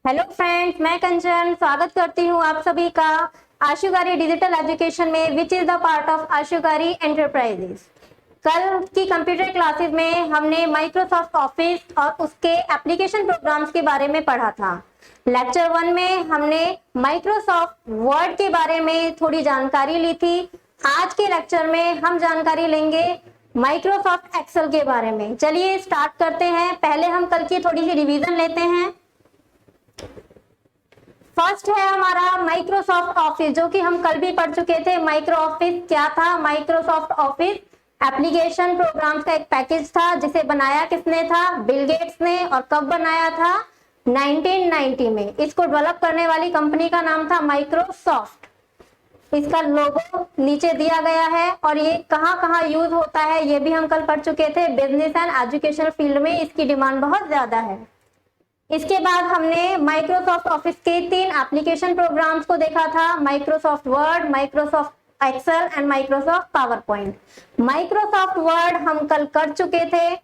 Hello friends, मैं कंचन स्वागत करती हूँ आप सभी का आशुकारी डिजिटल एजुकेशन में which is the part of Ashukari enterprises. कल की कंप्यूटर क्लासेस में हमने माइक्रोसॉफ्ट ऑफिस और उसके एप्लीकेशन प्रोग्राम्स के बारे में पढ़ा था। लेक्चर 1 में हमने माइक्रोसॉफ्ट वर्ड के बारे में थोड़ी जानकारी ली थी। आज के लेक्चर में हम जानकारी लेंगे माइक्रोसॉफ्ट एक्सेल के बारे में। चलिए स्टार्ट करते हैं। पहले हम कल की थोड़ी सी रिवीजन लेते हैं। फर्स्ट है हमारा माइक्रोसॉफ्ट ऑफिस, जो कि हम कल भी पढ़ चुके थे। माइक्रो ऑफिस क्या था? माइक्रोसॉफ्ट ऑफिस एप्लीकेशन प्रोग्राम्स का एक पैकेज था जिसे बनाया किसने था? बिल गेट्स ने। और कब बनाया था? 1990 में। इसको डेवलप करने वाली कंपनी का नाम था माइक्रोसॉफ्ट। इसका लोगो नीचे दिया गया है और ये कहाँ कहाँ यूज होता है ये भी हम कल पढ़ चुके थे। बिजनेस एंड एजुकेशन फील्ड में इसकी डिमांड बहुत ज्यादा है। इसके बाद हमने माइक्रोसॉफ्ट ऑफिस के 3 एप्लीकेशन प्रोग्राम्स को देखा था। Microsoft Word, Microsoft Excel and Microsoft PowerPoint. Microsoft Word हम कल कर चुके थे।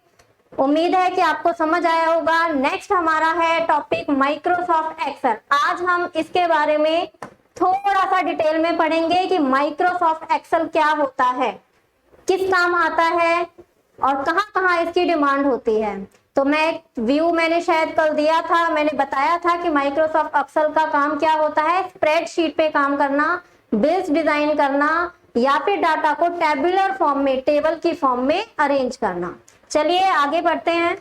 उम्मीद है कि आपको समझ आया होगा। नेक्स्ट हमारा है टॉपिक माइक्रोसॉफ्ट एक्सेल। आज हम इसके बारे में थोड़ा सा डिटेल में पढ़ेंगे कि माइक्रोसॉफ्ट एक्सेल क्या होता है, किस काम आता है और कहाँ कहाँ इसकी डिमांड होती है। तो मैंने शायद कल दिया था। मैंने बताया था कि माइक्रोसॉफ्ट एक्सेल का काम क्या होता है। स्प्रेडशीट पे काम करना, बिल्स डिजाइन करना या फिर डाटा को टेबुलर फॉर्म में, टेबल की फॉर्म में अरेंज करना। चलिए आगे बढ़ते हैं।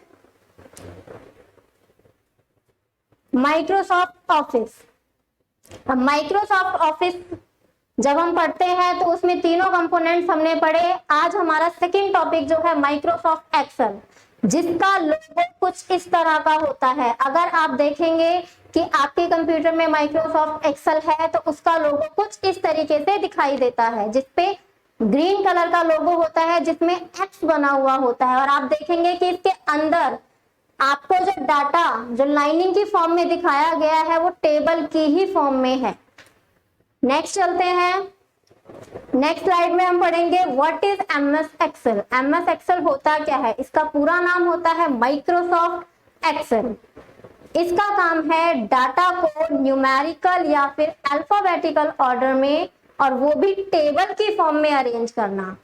Microsoft office. अब माइक्रोसॉफ्ट ऑफिस जब हम पढ़ते हैं तो उसमें तीनों कंपोनेंट्स हमने पढ़े। आज हमारा सेकंड टॉपिक जो है माइक्रोसॉफ्ट एक्सेल, जिसका लोगो कुछ इस तरह का होता है। अगर आप देखेंगे कि आपके कंप्यूटर में माइक्रोसॉफ्ट एक्सेल है तो उसका लोगो कुछ इस तरीके से दिखाई देता है, जिसपे ग्रीन कलर का लोगो होता है जिसमें एक्स बना हुआ होता है। और आप देखेंगे कि इसके अंदर आपको जो डाटा जो लाइनिंग की फॉर्म में दिखाया गया है वो टेबल की ही फॉर्म में है। नेक्स्ट चलते हैं। नेक्स्ट स्लाइड में हम पढ़ेंगे what is MS Excel. MS Excel होता क्या है? इसका पूरा नाम होता है माइक्रोसॉफ्ट एक्सेल। इसका काम है डाटा को न्यूमेरिकल या फिर अल्फाबेटिकल ऑर्डर में, और वो भी टेबल की फॉर्म में अरेंज करना।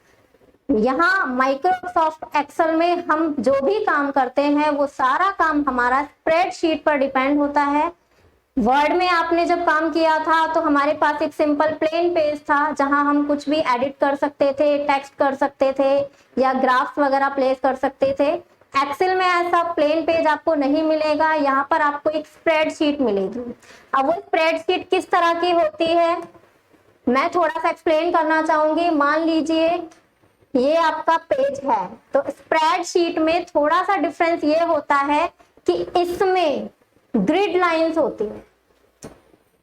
यहाँ माइक्रोसॉफ्ट एक्सेल में हम जो भी काम करते हैं वो सारा काम हमारा स्प्रेडशीट पर डिपेंड होता है। वर्ड में आपने जब काम किया था तो हमारे पास एक सिंपल प्लेन पेज था जहां हम कुछ भी एडिट कर सकते थे, टेक्स्ट कर सकते थे या ग्राफ्स वगैरह प्लेस कर सकते थे। एक्सेल में ऐसा प्लेन पेज आपको नहीं मिलेगा। यहाँ पर आपको एक स्प्रेडशीट मिलेगी। अब वो स्प्रेडशीट किस तरह की होती है मैं थोड़ा सा एक्सप्लेन करना चाहूंगी। मान लीजिए ये आपका पेज है, तो स्प्रेडशीट में थोड़ा सा डिफरेंस ये होता है कि इसमें ग्रिड लाइंस होती है।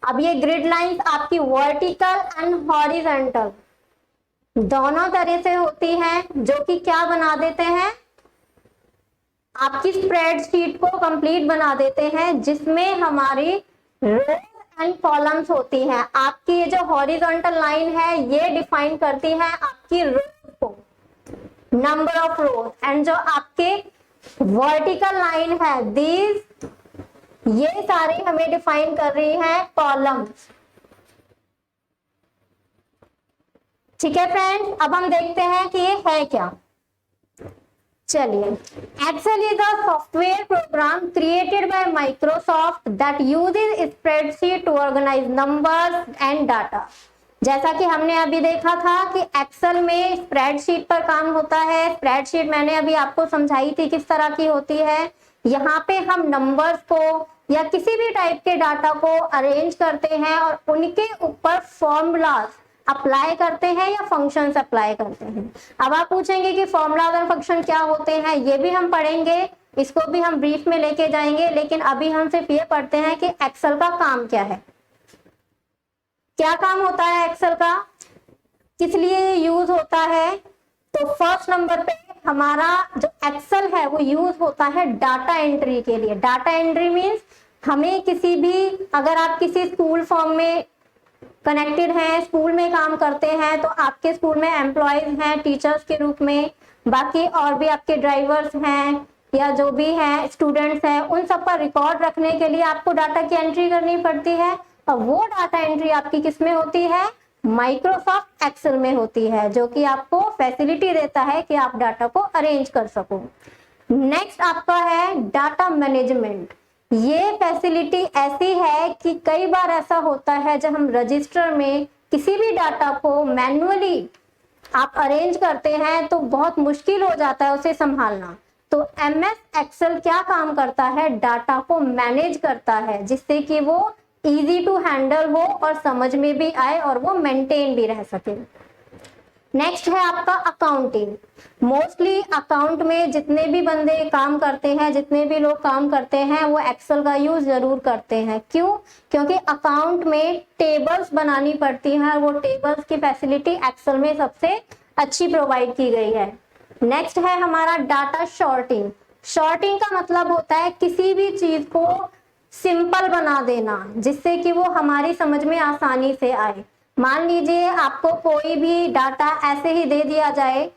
अब ये ग्रिड लाइंस आपकी वर्टिकल एंड हॉरिजॉन्टल दोनों तरह से होती हैं, जो कि क्या बना देते हैं, आपकी स्प्रेडशीट को कंप्लीट बना देते हैं, जिसमें हमारी रोज एंड कॉलम्स होती हैं। आपकी ये जो हॉरिजॉन्टल लाइन है ये डिफाइन करती है आपकी रोज को, नंबर ऑफ रोज, एंड जो आपके वर्टिकल लाइन है दीज, ये सारे हमें डिफाइन कर रही है कॉलम्स। ठीक है फ्रेंड्स, अब हम देखते हैं कि ये है क्या। चलिए, Excel is a software program created by Microsoft that uses spreadsheet to organise numbers and data. जैसा कि हमने अभी देखा था कि एक्सेल में स्प्रेडशीट पर काम होता है। स्प्रेडशीट मैंने अभी आपको समझाई थी किस तरह की होती है। यहाँ पे हम नंबर्स को या किसी भी टाइप के डाटा को अरेंज करते हैं और उनके ऊपर फॉर्मूलाज अप्लाई करते हैं या फंक्शंस अप्लाई करते हैं। अब आप पूछेंगे कि फॉर्मूलाज और फंक्शन क्या होते हैं, ये भी हम पढ़ेंगे, इसको भी हम ब्रीफ में लेके जाएंगे। लेकिन अभी हम सिर्फ ये पढ़ते हैं कि एक्सेल का काम क्या है, क्या काम होता है एक्सेल का, किस लिए यूज होता है। तो फर्स्ट नंबर पे हमारा जो एक्सेल है वो यूज होता है डाटा एंट्री के लिए। डाटा एंट्री मीन्स हमें किसी भी, अगर आप किसी स्कूल फॉर्म में कनेक्टेड हैं, स्कूल में काम करते हैं, तो आपके स्कूल में एम्प्लॉयज हैं टीचर्स के रूप में, बाकी और भी आपके ड्राइवर्स हैं, या जो भी है स्टूडेंट्स हैं, उन सब का रिकॉर्ड रखने के लिए आपको डाटा की एंट्री करनी पड़ती है, और वो डाटा एंट्री आपकी किस में होती है, माइक्रोसॉफ्ट एक्सेल में होती है, जो कि आपको फैसिलिटी देता है कि आप डाटा को अरेंज कर सको। नेक्स्ट आपका है डाटा मैनेजमेंट। ये फैसिलिटी ऐसी है कि कई बार ऐसा होता है जब हम रजिस्टर में किसी भी डाटा को मैन्युअली आप अरेंज करते हैं तो बहुत मुश्किल हो जाता है उसे संभालना। तो एमएस एक्सेल क्या काम करता है, डाटा को मैनेज करता है, जिससे कि वो इजी टू हैंडल हो और समझ में भी आए और वो मेंटेन भी रह सके। नेक्स्ट है आपका अकाउंटिंग। मोस्टली अकाउंट में जितने भी बंदे काम करते हैं, जितने भी लोग काम करते हैं, वो एक्सेल का यूज जरूर करते हैं। क्यों? क्योंकि अकाउंट में टेबल्स बनानी पड़ती हैं, वो टेबल्स की फैसिलिटी एक्सेल में सबसे अच्छी प्रोवाइड की गई है। नेक्स्ट है हमारा डाटा शॉर्टिंग। शॉर्टिंग का मतलब होता है किसी भी चीज को सिंपल बना देना, जिससे कि वो हमारी समझ में आसानी से आए। मान लीजिए आपको कोई भी डाटा ऐसे ही दे दिया जाए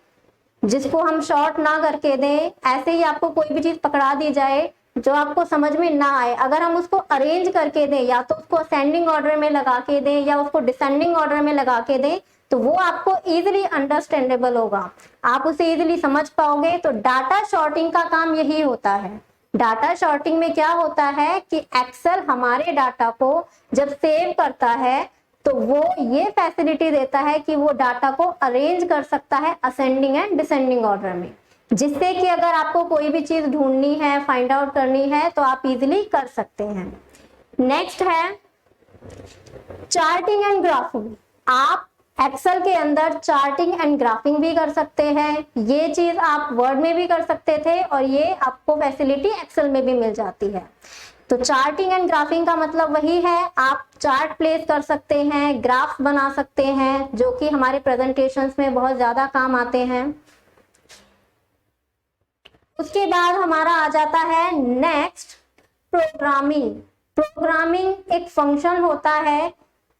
जिसको हम शॉर्ट ना करके दें, ऐसे ही आपको कोई भी चीज पकड़ा दी जाए जो आपको समझ में ना आए, अगर हम उसको अरेंज करके दें, या तो उसको असेंडिंग ऑर्डर में लगा के दें या उसको डिसेंडिंग ऑर्डर में लगा के दें, तो वो आपको इजीली अंडरस्टैंडेबल होगा, आप उसे इजीली समझ पाओगे। तो डाटा शॉर्टिंग का काम यही होता है। डाटा शॉर्टिंग में क्या होता है कि एक्सेल हमारे डाटा को जब सेव करता है तो वो ये फैसिलिटी देता है कि वो डाटा को अरेंज कर सकता है असेंडिंग एंड डिसेंडिंग ऑर्डर में, जिससे कि अगर आपको कोई भी चीज ढूंढनी है, फाइंड आउट करनी है, तो आप इजीली कर सकते हैं। नेक्स्ट है चार्टिंग एंड ग्राफिंग। आप एक्सेल के अंदर चार्टिंग एंड ग्राफिंग भी कर सकते हैं। ये चीज आप वर्ड में भी कर सकते थे और ये आपको फैसिलिटी एक्सेल में भी मिल जाती है। तो चार्टिंग एंड ग्राफिंग का मतलब वही है, आप चार्ट प्लेस कर सकते हैं, ग्राफ्स बना सकते हैं, जो कि हमारे प्रेजेंटेशंस में बहुत ज्यादा काम आते हैं। उसके बाद हमारा आ जाता है नेक्स्ट प्रोग्रामिंग। प्रोग्रामिंग एक फंक्शन होता है।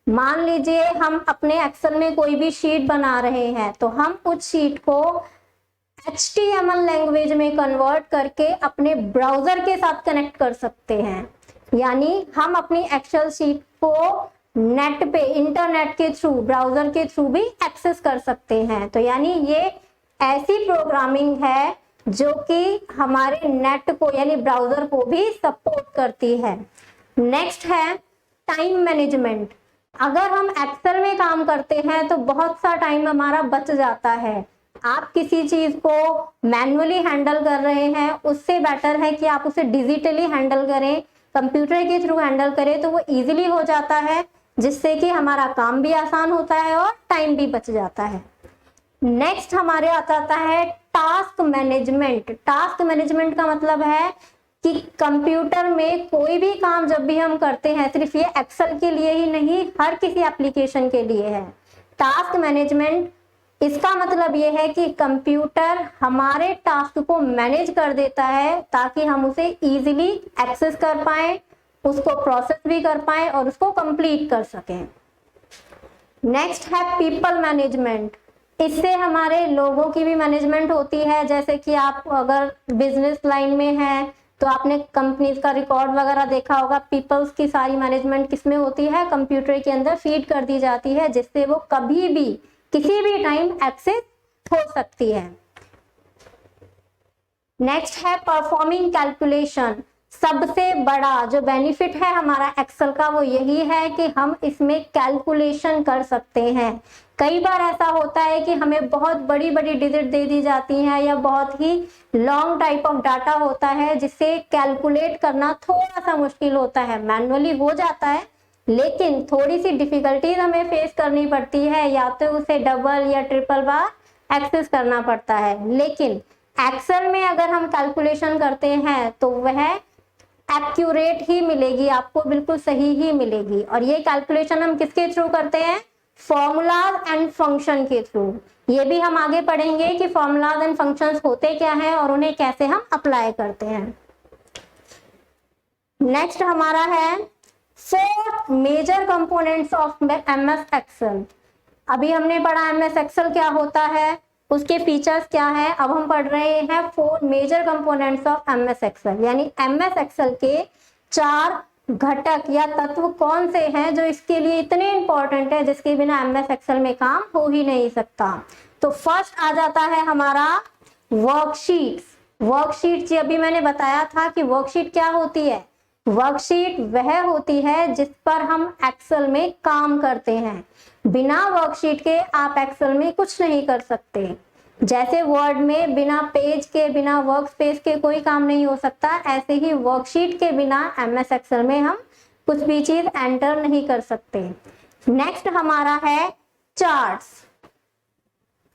मान लीजिए हम अपने एक्सेल में कोई भी शीट बना रहे हैं, तो हम उस शीट को HTML लैंग्वेज में कन्वर्ट करके अपने ब्राउजर के साथ कनेक्ट कर सकते हैं। यानी हम अपनी एक्सेल शीट को नेट पे, इंटरनेट के थ्रू, ब्राउजर के थ्रू भी एक्सेस कर सकते हैं। तो यानी ये ऐसी प्रोग्रामिंग है जो कि हमारे नेट को यानी ब्राउजर को भी सपोर्ट करती है। नेक्स्ट है टाइम मैनेजमेंट। अगर हम एक्सेल में काम करते हैं तो बहुत सा टाइम हमारा बच जाता है। आप किसी चीज को मैन्युअली हैंडल कर रहे हैं, उससे बेटर है कि आप उसे डिजिटली हैंडल करें, कंप्यूटर के थ्रू हैंडल करें, तो वो इजीली हो जाता है, जिससे कि हमारा काम भी आसान होता है और टाइम भी बच जाता है। नेक्स्ट हमारे आता है टास्क मैनेजमेंट। टास्क मैनेजमेंट का मतलब है कि कंप्यूटर में कोई भी काम जब भी हम करते हैं, सिर्फ ये एक्सेल के लिए ही नहीं, हर किसी एप्लीकेशन के लिए है टास्क मैनेजमेंट। इसका मतलब ये है कि कंप्यूटर हमारे टास्क को मैनेज कर देता है ताकि हम उसे इजीली एक्सेस कर पाएं, उसको प्रोसेस भी कर पाएं और उसको कंप्लीट कर सकें। नेक्स्ट है पीपल मैनेजमेंट। इससे हमारे लोगों की भी मैनेजमेंट होती है। जैसे कि आप अगर बिजनेस लाइन में हैं तो आपने कंपनीज का रिकॉर्ड वगैरह देखा होगा। पीपल्स की सारी मैनेजमेंट किसमें होती है, कंप्यूटर के अंदर फीड कर दी जाती है, जिससे वो कभी भी किसी भी टाइम एक्सेस हो सकती है। नेक्स्ट है परफॉर्मिंग कैलकुलेशन। सबसे बड़ा जो बेनिफिट है हमारा एक्सेल का वो यही है कि हम इसमें कैलकुलेशन कर सकते हैं। कई बार ऐसा होता है कि हमें बहुत बड़ी बड़ी डिजिट दे दी जाती हैं या बहुत ही लॉन्ग टाइप ऑफ डाटा होता है, जिसे कैलकुलेट करना थोड़ा सा मुश्किल होता है। मैन्युअली हो जाता है लेकिन थोड़ी सी डिफिकल्टीज हमें फेस करनी पड़ती है, या तो उसे डबल या ट्रिपल बार एक्सेस करना पड़ता है। लेकिन एक्सेल में अगर हम कैलकुलेशन करते हैं तो वह एक्यूरेट ही मिलेगी, आपको बिल्कुल सही ही मिलेगी। और ये कैलकुलेशन हम किसके थ्रू करते हैं, फॉर्मूलाज एंड फंक्शन के थ्रू। ये भी हम आगे पढ़ेंगे कि फॉर्मूलाज एंड फंक्शंस होते क्या हैं और उन्हें कैसे हम अप्लाई करते हैं। नेक्स्ट हमारा है 4 major components of MS Excel. अभी हमने पढ़ा MS एक्सेल क्या होता है, उसके फीचर्स क्या है। अब हम पढ़ रहे हैं 4 major components of MS Excel, यानी एमएस एक्सेल के 4 घटक या तत्व कौन से हैं जो इसके लिए इतने इंपॉर्टेंट है, जिसके बिना एमएस एक्सेल में काम हो ही नहीं सकता। तो फर्स्ट आ जाता है हमारा वर्कशीट्स। वर्कशीट जी अभी मैंने बताया था कि वर्कशीट क्या होती है। वर्कशीट वह होती है जिस पर हम एक्सेल में काम करते हैं। बिना वर्कशीट के आप एक्सेल में कुछ नहीं कर सकते। जैसे वर्ड में बिना पेज के, बिना वर्क स्पेस के कोई काम नहीं हो सकता, ऐसे ही वर्कशीट के बिना एमएस एक्सेल में हम कुछ भी चीज एंटर नहीं कर सकते। नेक्स्ट हमारा है चार्ट्स।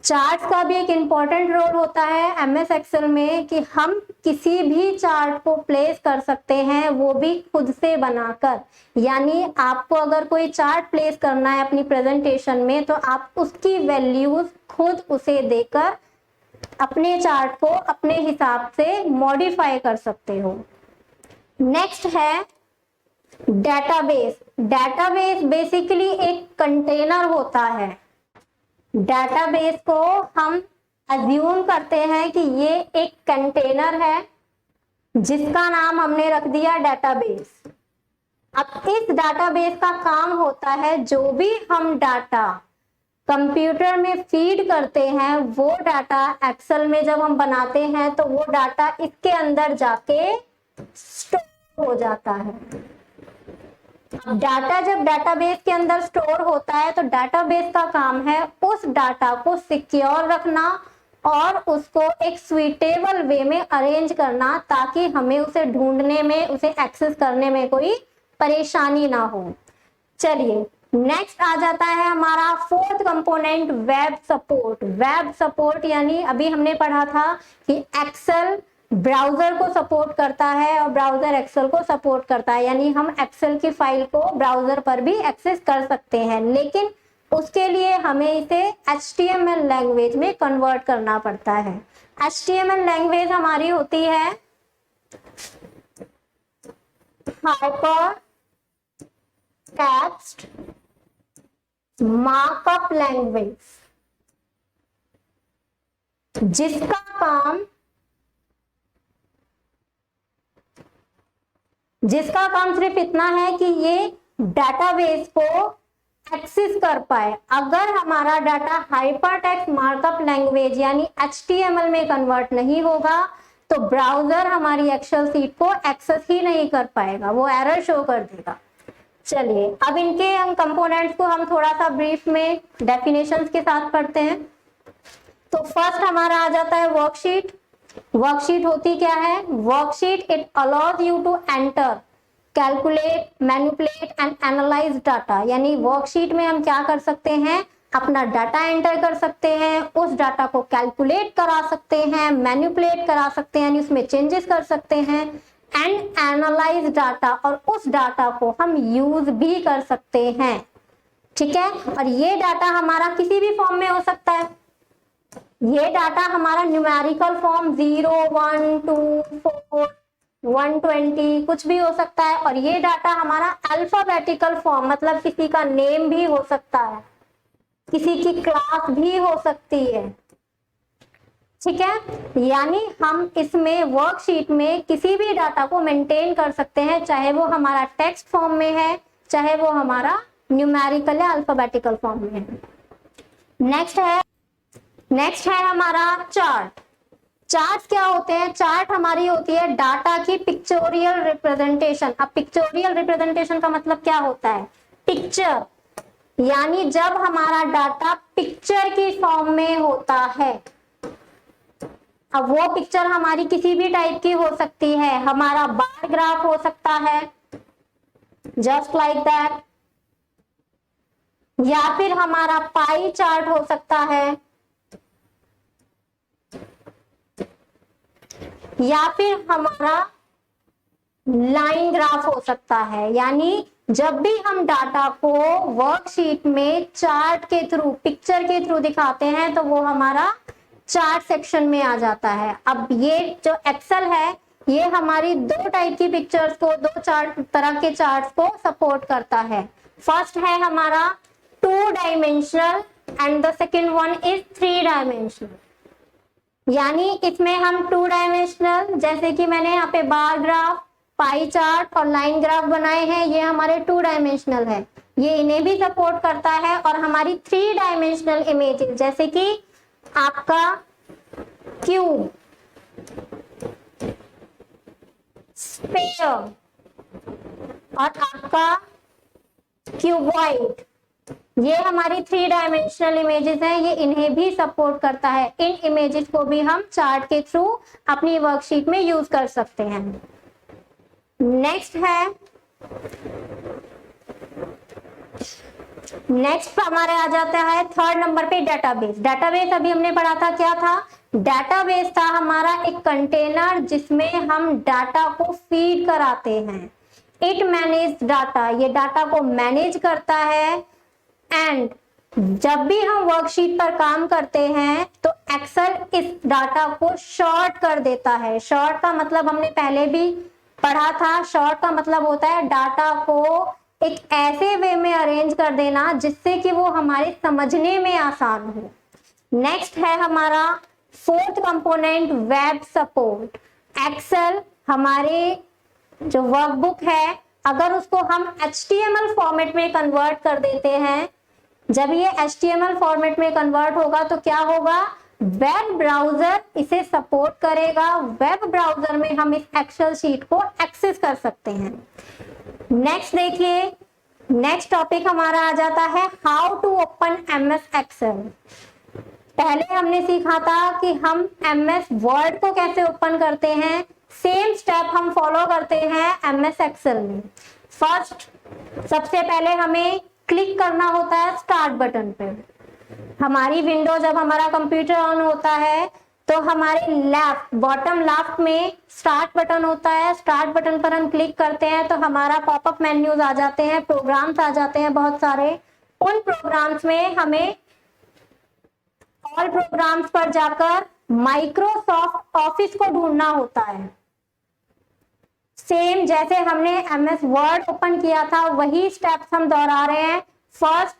चार्ट्स का भी एक इंपॉर्टेंट रोल होता है एमएस एक्सेल में कि हम किसी भी चार्ट को प्लेस कर सकते हैं, वो भी खुद से बनाकर। यानी आपको अगर कोई चार्ट प्लेस करना है अपनी प्रेजेंटेशन में, तो आप उसकी वैल्यूज खुद उसे देकर अपने चार्ट को अपने हिसाब से मॉडिफाई कर सकते हो। नेक्स्ट है डेटाबेस। डेटाबेस बेसिकली एक कंटेनर होता है। डेटाबेस को हम अज्यूम करते हैं कि ये एक कंटेनर है जिसका नाम हमने रख दिया डेटाबेस। अब इस डेटाबेस का काम होता है जो भी हम डाटा कंप्यूटर में फीड करते हैं, वो डाटा एक्सेल में जब हम बनाते हैं तो वो डाटा इसके अंदर जाके स्टोर हो जाता है। डाटा जब डेटाबेस के अंदर स्टोर होता है तो डेटाबेस का काम है उस डाटा को सिक्योर रखना और उसको एक सुइटेबल वे में अरेंज करना, ताकि हमें उसे ढूंढने में, उसे एक्सेस करने में कोई परेशानी ना हो। चलिए नेक्स्ट आ जाता है हमारा fourth component web support. Web support यानी अभी हमने पढ़ा था कि एक्सेल ब्राउजर को सपोर्ट करता है और ब्राउजर एक्सेल को सपोर्ट करता है, यानी हम एक्सेल की फाइल को ब्राउजर पर भी एक्सेस कर सकते हैं, लेकिन उसके लिए हमें इसे HTML लैंग्वेज में कन्वर्ट करना पड़ता है। HTML लैंग्वेज हमारी होती है हाइपर टेक्स्ट मार्कअप लैंग्वेज, जिसका काम सिर्फ इतना है कि ये डेटाबेस को एक्सेस कर पाए। अगर हमारा डाटा हाइपरटेक्स्ट मार्कअप लैंग्वेज यानी HTML में कन्वर्ट नहीं होगा तो ब्राउजर हमारी एक्सेल सीट को एक्सेस ही नहीं कर पाएगा, वो एरर शो कर देगा। चलिए अब इनके कंपोनेंट्स को हम थोड़ा सा ब्रीफ में डेफिनेशंस के साथ पढ़ते हैं। तो फर्स्ट हमारा आ जाता है वर्कशीट। वर्कशीट होती क्या है। Worksheet it allows you to enter, calculate, manipulate and analyse data. यानी वर्कशीट में हम क्या कर सकते हैं, अपना डाटा एंटर कर सकते हैं, उस डाटा को कैलकुलेट करा सकते हैं, मैनिपुलेट करा सकते हैं, यानी उसमें चेंजेस कर सकते हैं, एंड एनालाइज डाटा, और उस डाटा को हम यूज भी कर सकते हैं। ठीक है, और ये डाटा हमारा किसी भी फॉर्म में हो सकता है। ये डाटा हमारा न्यूमेरिकल फॉर्म 0, 1, 2, 4, 120 कुछ भी हो सकता है, और ये डाटा हमारा अल्फाबेटिकल फॉर्म मतलब किसी का नेम भी हो सकता है, किसी की क्लास भी हो सकती है। ठीक है, यानी हम इसमें वर्कशीट में किसी भी डाटा को मेंटेन कर सकते हैं, चाहे वो हमारा टेक्स्ट फॉर्म में है, चाहे वो हमारा न्यूमेरिकल या अल्फाबेटिकल फॉर्म में है। नेक्स्ट है हमारा चार्ट। चार्ट क्या होते हैं। चार्ट हमारी होती है डाटा की पिक्चोरियल रिप्रेजेंटेशन। अब पिक्चोरियल रिप्रेजेंटेशन का मतलब क्या होता है, पिक्चर, यानी जब हमारा डाटा पिक्चर की फॉर्म में होता है। अब वो पिक्चर हमारी किसी भी टाइप की हो सकती है, हमारा बार ग्राफ हो सकता है जस्ट लाइक दैट, या फिर हमारा पाई चार्ट हो सकता है, या फिर हमारा लाइन ग्राफ हो सकता है। यानी जब भी हम डाटा को वर्कशीट में चार्ट के थ्रू, पिक्चर के थ्रू दिखाते हैं तो वो हमारा चार्ट सेक्शन में आ जाता है। अब ये जो एक्सेल है ये हमारी दो टाइप की पिक्चर्स को, दो चार्ट तरह के चार्ट्स को सपोर्ट करता है। फर्स्ट है हमारा 2 dimensional and the second one is 3 dimensional. यानी इसमें हम 2 डायमेंशनल, जैसे कि मैंने यहाँ पे बार ग्राफ, पाई चार्ट और लाइन ग्राफ बनाए हैं, ये हमारे 2 डायमेंशनल है, ये इन्हें भी सपोर्ट करता है। और हमारी 3 डायमेंशनल इमेजेस जैसे कि आपका क्यूब, स्फीयर और आपका क्यूबॉइड, ये हमारी 3 डायमेंशनल इमेजेस हैं, ये इन्हें भी सपोर्ट करता है। इन इमेजेस को भी हम चार्ट के थ्रू अपनी वर्कशीट में यूज कर सकते हैं। नेक्स्ट हमारे आ जाता है 3rd नंबर पे डेटाबेस। डेटाबेस अभी हमने पढ़ा था, क्या था? डेटाबेस था हमारा एक कंटेनर जिसमें हम डाटा को फीड कराते हैं। इट मैनेज डाटा, ये डाटा को मैनेज करता है। एंड जब भी हम वर्कशीट पर काम करते हैं तो एक्सेल इस डाटा को शॉर्ट कर देता है। शॉर्ट का मतलब हमने पहले भी पढ़ा था, शॉर्ट का मतलब होता है डाटा को एक ऐसे वे में अरेंज कर देना जिससे कि वो हमारे समझने में आसान हो। नेक्स्ट है हमारा 4th component, web support. Excel हमारे जो वर्कबुक है, अगर उसको हम HTML फॉर्मेट में कन्वर्ट कर देते हैं, जब ये HTML फॉर्मेट में कन्वर्ट होगा तो क्या होगा? वेब ब्राउजर इसे सपोर्ट करेगा। वेब ब्राउजर में हम इस एक्सेल शीट को एक्सेस कर सकते हैं। नेक्स्ट देखिए, नेक्स्ट टॉपिक हमारा आ जाता है how to open MS Excel. पहले हमने सीखा था कि हम MS वर्ड को कैसे ओपन करते हैं, सेम स्टेप हम फॉलो करते हैं MS एक्सेल में। फर्स्ट, सबसे पहले हमें क्लिक करना होता है स्टार्ट बटन पे। हमारी विंडो जब हमारा कंप्यूटर ऑन होता है तो हमारे लेफ्ट, बॉटम लेफ्ट में स्टार्ट बटन होता है। स्टार्ट बटन पर हम क्लिक करते हैं तो हमारा पॉपअप मेन्यूज आ जाते हैं, प्रोग्राम्स आ जाते हैं बहुत सारे। उन प्रोग्राम्स में हमें ऑल प्रोग्राम्स पर जाकर माइक्रोसॉफ्ट ऑफिस को ढूंढना होता है। सेम जैसे हमने MS वर्ड ओपन किया था वही स्टेप्स हम दोहरा रहे हैं। फर्स्ट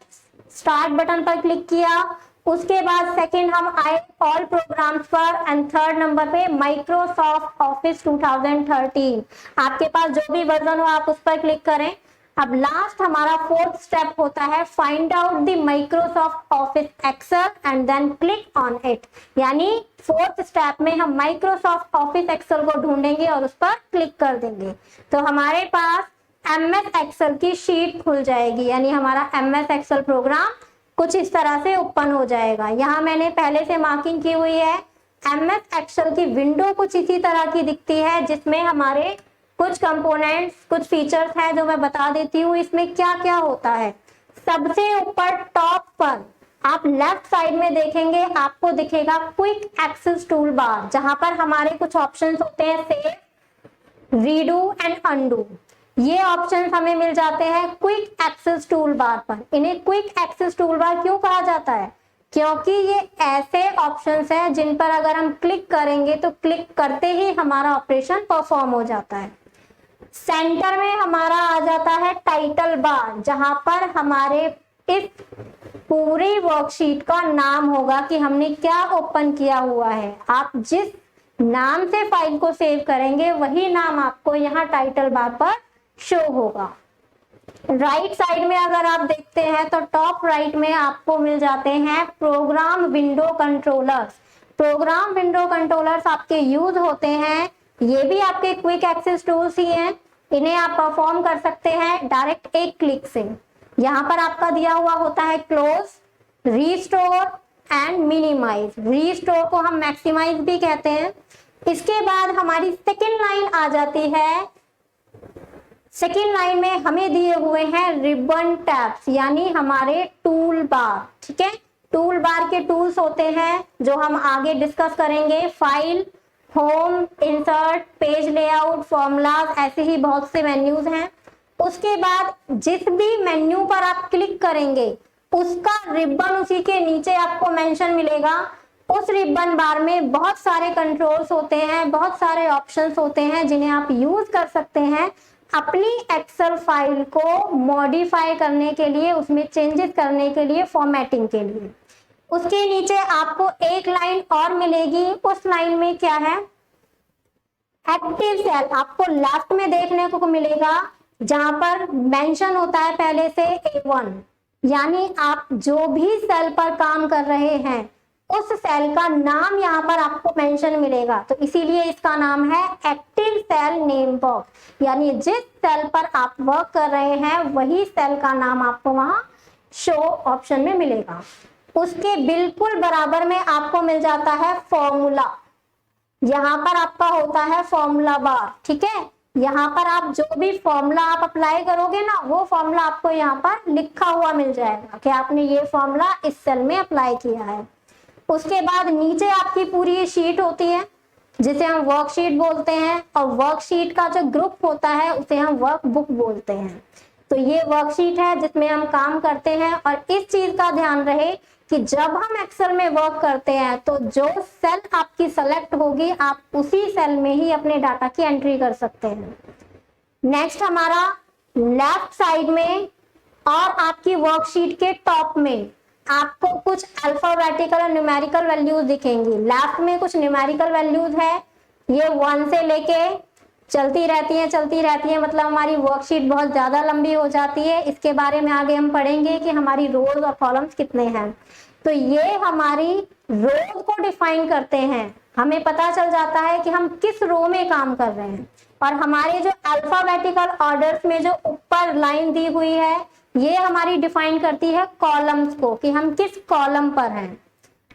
स्टार्ट बटन पर क्लिक किया, उसके बाद सेकंड हम आए ऑल प्रोग्राम्स पर एंड 3rd नंबर पे माइक्रोसॉफ्ट ऑफिस 2013। आपके पास जो भी वर्जन हो आप उस पर क्लिक करें। अब लास्ट हमारा 4th स्टेप होता है find out the Microsoft Office Excel and then click on it. यानी 4th स्टेप में हम माइक्रोसॉफ्ट ऑफिस एक्सेल को ढूंढेंगे और उस पर क्लिक कर देंगे तो हमारे पास MS एक्सेल की शीट खुल जाएगी। यानी हमारा MS एक्सेल प्रोग्राम कुछ इस तरह से ओपन हो जाएगा। यहाँ मैंने पहले से मार्किंग की हुई है। MS एक्सेल की विंडो कुछ इसी तरह की दिखती है जिसमें हमारे कुछ कंपोनेंट्स, कुछ फीचर्स हैं जो मैं बता देती हूँ इसमें क्या क्या होता है। सबसे ऊपर टॉप पर आप लेफ्ट साइड में देखेंगे, आपको दिखेगा क्विक एक्सेस टूल बार, जहां पर हमारे कुछ ऑप्शंस होते हैं सेव, रीडू एंड अनडू। ये ऑप्शंस हमें मिल जाते हैं क्विक एक्सेस टूल बार पर। इन्हें क्विक एक्सेस टूल बार क्यों कहा जाता है? क्योंकि ये ऐसे ऑप्शंस हैं जिन पर अगर हम क्लिक करेंगे तो क्लिक करते ही हमारा ऑपरेशन परफॉर्म हो जाता है। सेंटर में हमारा आ जाता है टाइटल बार, जहां पर हमारे इस पूरी वर्कशीट का नाम होगा कि हमने क्या ओपन किया हुआ है। आप जिस नाम से फाइल को सेव करेंगे वही नाम आपको यहाँ टाइटल बार पर शो होगा। राइट साइड में अगर आप देखते हैं तो टॉप राइट में आपको मिल जाते हैं program window controllers. Program window controllers आपके यूज होते हैं, ये भी आपके क्विक एक्सेस टूल्स ही हैं। इन्हें आप परफॉर्म कर सकते हैं डायरेक्ट एक क्लिक से। यहाँ पर आपका दिया हुआ होता है close, restore and minimise. Restore को हम मैक्सिमाइज भी कहते हैं। इसके बाद हमारी सेकेंड लाइन आ जाती है। सेकेंड लाइन में हमें दिए हुए हैं रिबन टैब्स, यानी हमारे टूल बार। ठीक है, टूल बार के टूल्स होते हैं जो हम आगे डिस्कस करेंगे। File, home, insert, page layout, formulas, ऐसे ही बहुत से मेन्यूज हैं। उसके बाद जिस भी मेन्यू पर आप क्लिक करेंगे उसका रिबन उसी के नीचे आपको मेंशन मिलेगा। उस रिबन बार में बहुत सारे कंट्रोल्स होते हैं, बहुत सारे ऑप्शंस होते हैं जिन्हें आप यूज कर सकते हैं अपनी एक्सेल फाइल को मॉडिफाई करने के लिए, उसमें चेंजेस करने के लिए, फॉर्मेटिंग के लिए। उसके नीचे आपको एक लाइन और मिलेगी, उस लाइन में क्या है, एक्टिव सेल आपको लेफ्ट में देखने को मिलेगा, जहां पर मेंशन होता है पहले से A1, यानी आप जो भी सेल पर काम कर रहे हैं उस सेल का नाम यहाँ पर आपको मेंशन मिलेगा, तो इसीलिए इसका नाम है एक्टिव सेल नेम बॉक्स, यानी जिस सेल पर आप वर्क कर रहे हैं वही सेल का नाम आपको वहां शो ऑप्शन में मिलेगा। उसके बिल्कुल बराबर में आपको मिल जाता है फॉर्मूला, यहाँ पर आपका होता है फॉर्मूला बार, ठीक है। यहाँ पर आप जो भी फॉर्मूला आप अप्लाई करोगे ना, वो फॉर्मूला आपको यहाँ पर लिखा हुआ मिल जाएगा कि आपने ये फॉर्मूला इस सेल में अप्लाई किया है। उसके बाद नीचे आपकी पूरी ये शीट होती है जिसे हम वर्कशीट बोलते हैं, और वर्कशीट का जो ग्रुप होता है उसे हम वर्कबुक बोलते हैं। तो ये वर्कशीट है जिसमें हम काम करते हैं, और इस चीज का ध्यान रहे कि जब हम एक्सेल में वर्क करते हैं तो जो सेल आपकी सेलेक्ट होगी आप उसी सेल में ही अपने डाटा की एंट्री कर सकते हैं। नेक्स्ट हमारा लेफ्ट साइड में और आपकी वर्कशीट के टॉप में आपको कुछ अल्फाबेटिकल और न्यूमेरिकल वैल्यूज दिखेंगी। लेफ्ट में कुछ न्यूमेरिकल वैल्यूज है, ये 1 से लेके चलती रहती है, मतलब हमारी वर्कशीट बहुत ज्यादा लंबी हो जाती है। इसके बारे में आगे हम पढ़ेंगे कि हमारी रोज और कॉलम्स कितने हैं। तो ये हमारी रोज को डिफाइन करते हैं, हमें पता चल जाता है कि हम किस रो में काम कर रहे हैं। और हमारे जो अल्फाबेटिकल ऑर्डर्स में जो ऊपर लाइन दी हुई है ये हमारी डिफाइन करती है कॉलम्स को, कि हम किस कॉलम पर हैं,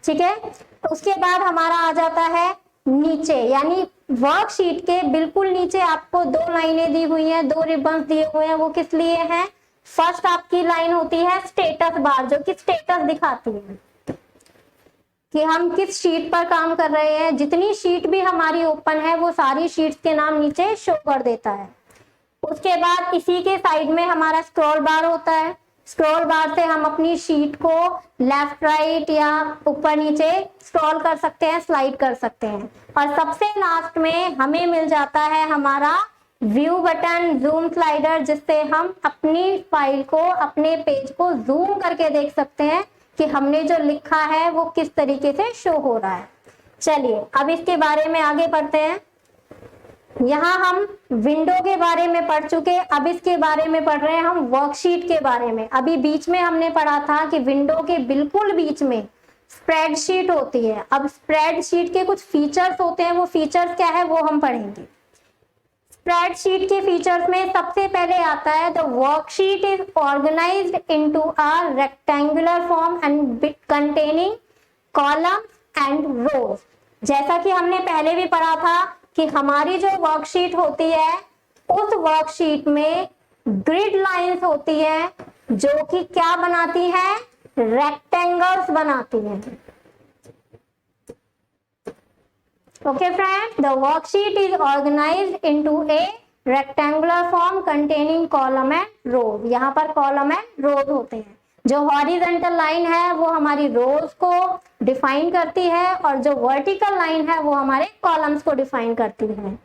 ठीक है। तो उसके बाद हमारा आ जाता है नीचे, यानी वर्कशीट के बिल्कुल नीचे आपको 2 लाइनें दी हुई हैं, 2 रिबन्स दिए हुए हैं। वो किस लिए हैं? फर्स्ट आपकी लाइन होती है स्टेटस बार, जो कि स्टेटस दिखाती है कि हम किस शीट पर काम कर रहे हैं। जितनी शीट भी हमारी ओपन है वो सारी शीट्स के नाम नीचे शो कर देता है। उसके बाद इसी के साइड में हमारा स्क्रॉल बार होता है। स्क्रॉल बार से हम अपनी शीट को लेफ्ट राइट या ऊपर नीचे स्क्रॉल कर सकते हैं, स्लाइड कर सकते हैं। और सबसे लास्ट में हमें मिल जाता है हमारा व्यू बटन, जूम स्लाइडर, जिससे हम अपनी फाइल को, अपने पेज को जूम करके देख सकते हैं कि हमने जो लिखा है वो किस तरीके से शो हो रहा है। चलिए अब इसके बारे में आगे बढ़ते हैं। यहाँ हम विंडो के बारे में पढ़ चुके, अब इसके बारे में पढ़ रहे हैं हम वर्कशीट के बारे में। अभी बीच में हमने पढ़ा था कि विंडो के बिल्कुल बीच में स्प्रेडशीट होती है। अब स्प्रेडशीट के कुछ फीचर्स होते हैं, वो फीचर्स क्या है वो हम पढ़ेंगे। स्प्रेडशीट के फीचर्स में सबसे पहले आता है the worksheet is organised into a rectangular form and containing columns and rows. जैसा कि हमने पहले भी पढ़ा था कि हमारी जो वर्कशीट होती है उस वर्कशीट में ग्रिड लाइंस होती है जो कि क्या बनाती है, रेक्टेंगल्स बनाती हैं। Okay friend, the worksheet is organized into a rectangular form containing column and rows। यहाँ पर column and rows होते हैं। जो horizontal line है वो हमारी rows को define करती है, और जो vertical line है वो हमारे columns को define करती है।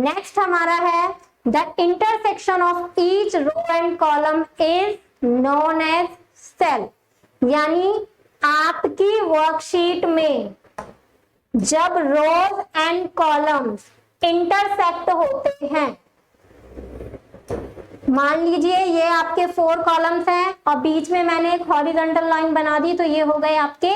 Next हमारा है the intersection of each row and column is known as cell। यानी आपकी वर्कशीट में जब रोज एंड कॉलम्स इंटरसेक्ट होते हैं, मान लीजिए ये आपके 4 कॉलम्स हैं और बीच में मैंने एक हॉरिजॉन्टल लाइन बना दी, तो ये हो गए आपके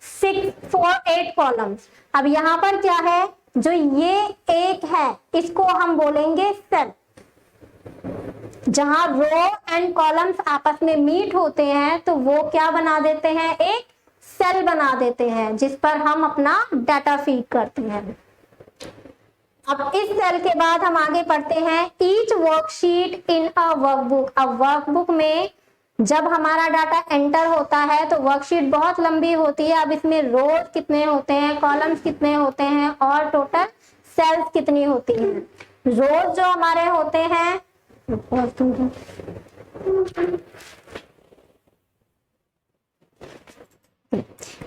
8 कॉलम्स। अब यहाँ पर क्या है, जो ये एक है इसको हम बोलेंगे सेल। जहां रो एंड कॉलम्स आपस में मीट होते हैं तो वो क्या बना देते हैं, एक सेल बना देते हैं जिस पर हम अपना डाटा फीड करते हैं। अब इस सेल के बाद हम आगे पढ़ते हैं ईच वर्कशीट इन अ वर्कबुक। अब वर्कबुक में जब हमारा डाटा एंटर होता है तो वर्कशीट बहुत लंबी होती है। अब इसमें रोज कितने होते हैं, कॉलम्स कितने होते हैं और टोटल सेल्स कितनी होती हैं। रोज जो हमारे होते हैं,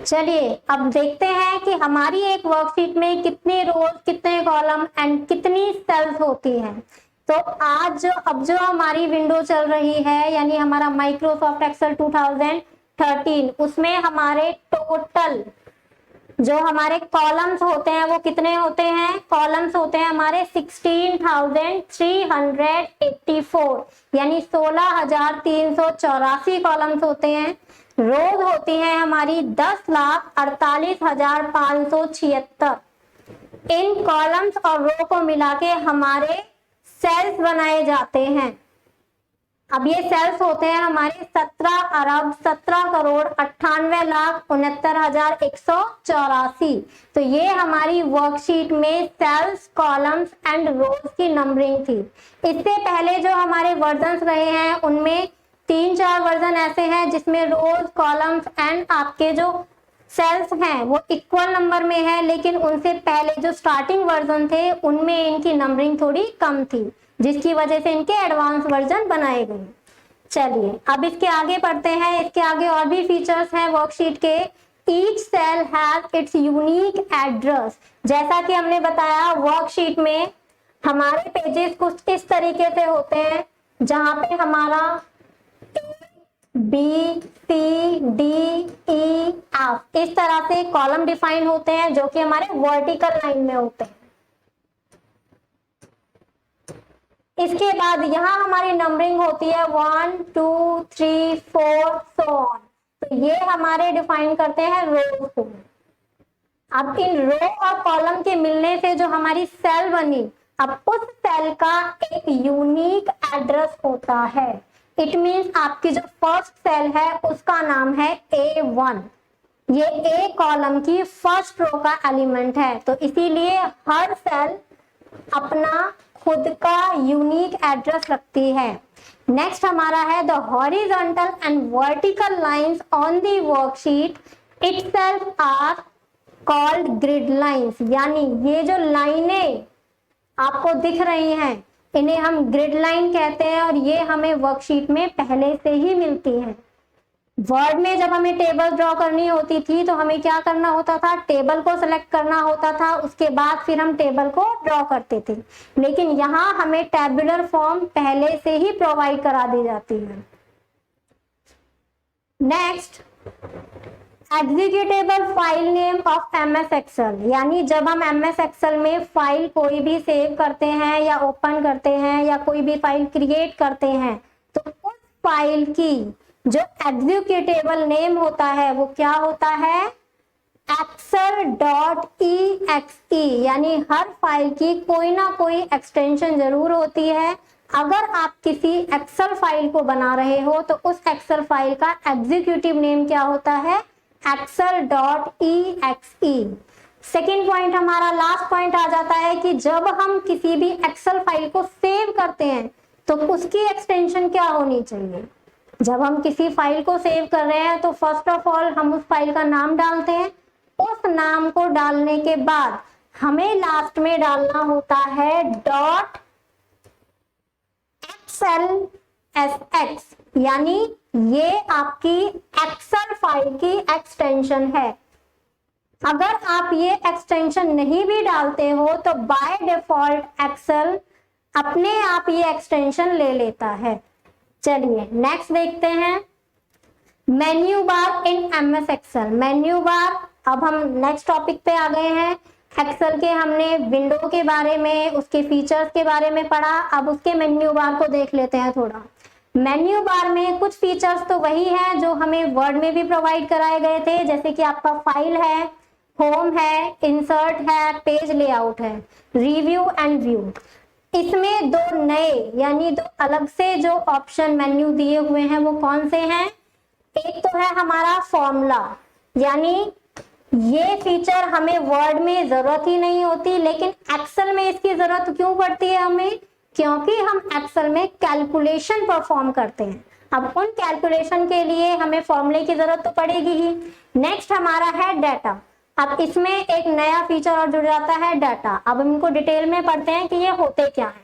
चलिए अब देखते हैं कि हमारी एक वर्कशीट में कितने रोज, कितने कॉलम एंड कितनी सेल्स होती हैं। तो अब जो हमारी विंडो चल रही है, यानी हमारा माइक्रोसॉफ्ट एक्सेल 13, उसमें हमारे टोटल जो हमारे कॉलम्स होते हैं वो कितने होते हैं? कॉलम्स होते हैं हमारे 16,384, यानी 16,384 कॉलम्स होते हैं। रोज होती हैं हमारी 10,48,576। इन कॉलम्स और रो को मिला के हमारे सेल्स बनाए जाते हैं। अब ये सेल्स होते हैं हमारे 17,17,98,69,184। तो ये हमारी वर्कशीट में सेल्स, कॉलम्स एंड रोज की नंबरिंग थी। इससे पहले जो हमारे वर्जन्स रहे हैं उनमें 3-4 वर्जन ऐसे हैं जिसमें रोज, कॉलम्स एंड आपके जो सेल्स हैं वो इक्वल नंबर में है, लेकिन उनसे पहले जो स्टार्टिंग वर्जन थे उनमें इनकी नंबरिंग थोड़ी कम थी, जिसकी वजह से इनके एडवांस वर्जन बनाए गए। चलिए अब इसके आगे पढ़ते हैं। इसके आगे और भी फीचर्स हैं वर्कशीट के। Each cell has its unique address. जैसा कि हमने बताया वर्कशीट में हमारे पेजेस कुछ इस तरीके से होते हैं, जहां पे हमारा बी, सी, डी, ई, एफ इस तरह से कॉलम डिफाइन होते हैं जो कि हमारे वर्टिकल लाइन में होते हैं। इसके बाद यहाँ हमारी नंबरिंग होती है 1 2 3 4 सो ऑन। तो ये हमारे डिफाइन करते हैं रो को। अब इन रो और कॉलम के मिलने से जो हमारी सेल बनी, अब उस सेल का एक यूनिक एड्रेस होता है। इट मीन्स आपकी जो फर्स्ट सेल है उसका नाम है A1। ये A कॉलम की फर्स्ट रो का एलिमेंट है, तो इसीलिए हर सेल अपना खुद का यूनिक एड्रेस रखती है। नेक्स्ट हमारा है the horizontal and vertical lines on the worksheet itself are called grid lines. यानी ये जो लाइनें आपको दिख रही हैं इन्हें हम ग्रिड लाइन कहते हैं, और ये हमें वर्कशीट में पहले से ही मिलती हैं। वर्ड में जब हमें टेबल ड्रॉ करनी होती थी तो हमें क्या करना होता था? टेबल को सिलेक्ट करना होता था, उसके बाद फिर हम टेबल को ड्रॉ करते थे। लेकिन यहाँ हमें टेबुलर फॉर्म पहले से ही प्रोवाइड करा दी जाती है। Next, executable file name of MS Excel. यानी जब हम MS एक्सेल में फाइल कोई भी सेव करते हैं या ओपन करते हैं या कोई भी फाइल क्रिएट करते हैं तो उस फाइल की जो एग्जीक्यूटेबल नेम होता है वो क्या होता है? excel.exe। यानी हर फाइल की कोई ना कोई एक्सटेंशन जरूर होती है। अगर आप किसी एक्सेल फाइल को बना रहे हो तो उस एक्सेल फाइल का एग्जीक्यूटिव नेम क्या होता है? excel.exe। सेकेंड पॉइंट, हमारा लास्ट पॉइंट आ जाता है कि जब हम किसी भी एक्सेल फाइल को सेव करते हैं तो उसकी एक्सटेंशन क्या होनी चाहिए? जब हम किसी फाइल को सेव कर रहे हैं तो फर्स्ट ऑफ ऑल हम उस फाइल का नाम डालते हैं। उस नाम को डालने के बाद हमें लास्ट में डालना होता है .xlsx, यानी ये आपकी एक्सेल फाइल की एक्सटेंशन है। अगर आप ये एक्सटेंशन नहीं भी डालते हो तो बाय डिफॉल्ट एक्सेल अपने आप ये एक्सटेंशन ले लेता है। चलिए नेक्स्ट देखते हैं, मेन्यू बार इन MS एक्सेल। मेन्यू बार, अब हम नेक्स्ट टॉपिक पे आ गए हैं। एक्सेल के हमने विंडो के बारे में, उसके फीचर्स के बारे में पढ़ा, अब उसके मेन्यू बार को देख लेते हैं थोड़ा। मेन्यू बार में कुछ फीचर्स तो वही हैं जो हमें वर्ड में भी प्रोवाइड कराए गए थे, जैसे कि आपका फाइल है, होम है, इंसर्ट है, पेज लेआउट है, रिव्यू एंड व्यू। इसमें दो नए यानी दो अलग से जो ऑप्शन मेन्यू दिए हुए हैं वो कौन से हैं? एक तो है हमारा फॉर्मूला, यानी ये फीचर हमें वर्ड में जरूरत ही नहीं होती, लेकिन एक्सेल में इसकी जरूरत क्यों पड़ती है हमें? क्योंकि हम एक्सेल में कैलकुलेशन परफॉर्म करते हैं। अब उन कैलकुलेशन के लिए हमें फॉर्मूले की जरूरत तो पड़ेगी ही। नेक्स्ट हमारा है डाटा। अब इसमें एक नया फीचर और जुड़ जाता है डाटा। अब हम इनको डिटेल में पढ़ते हैं कि ये होते क्या है।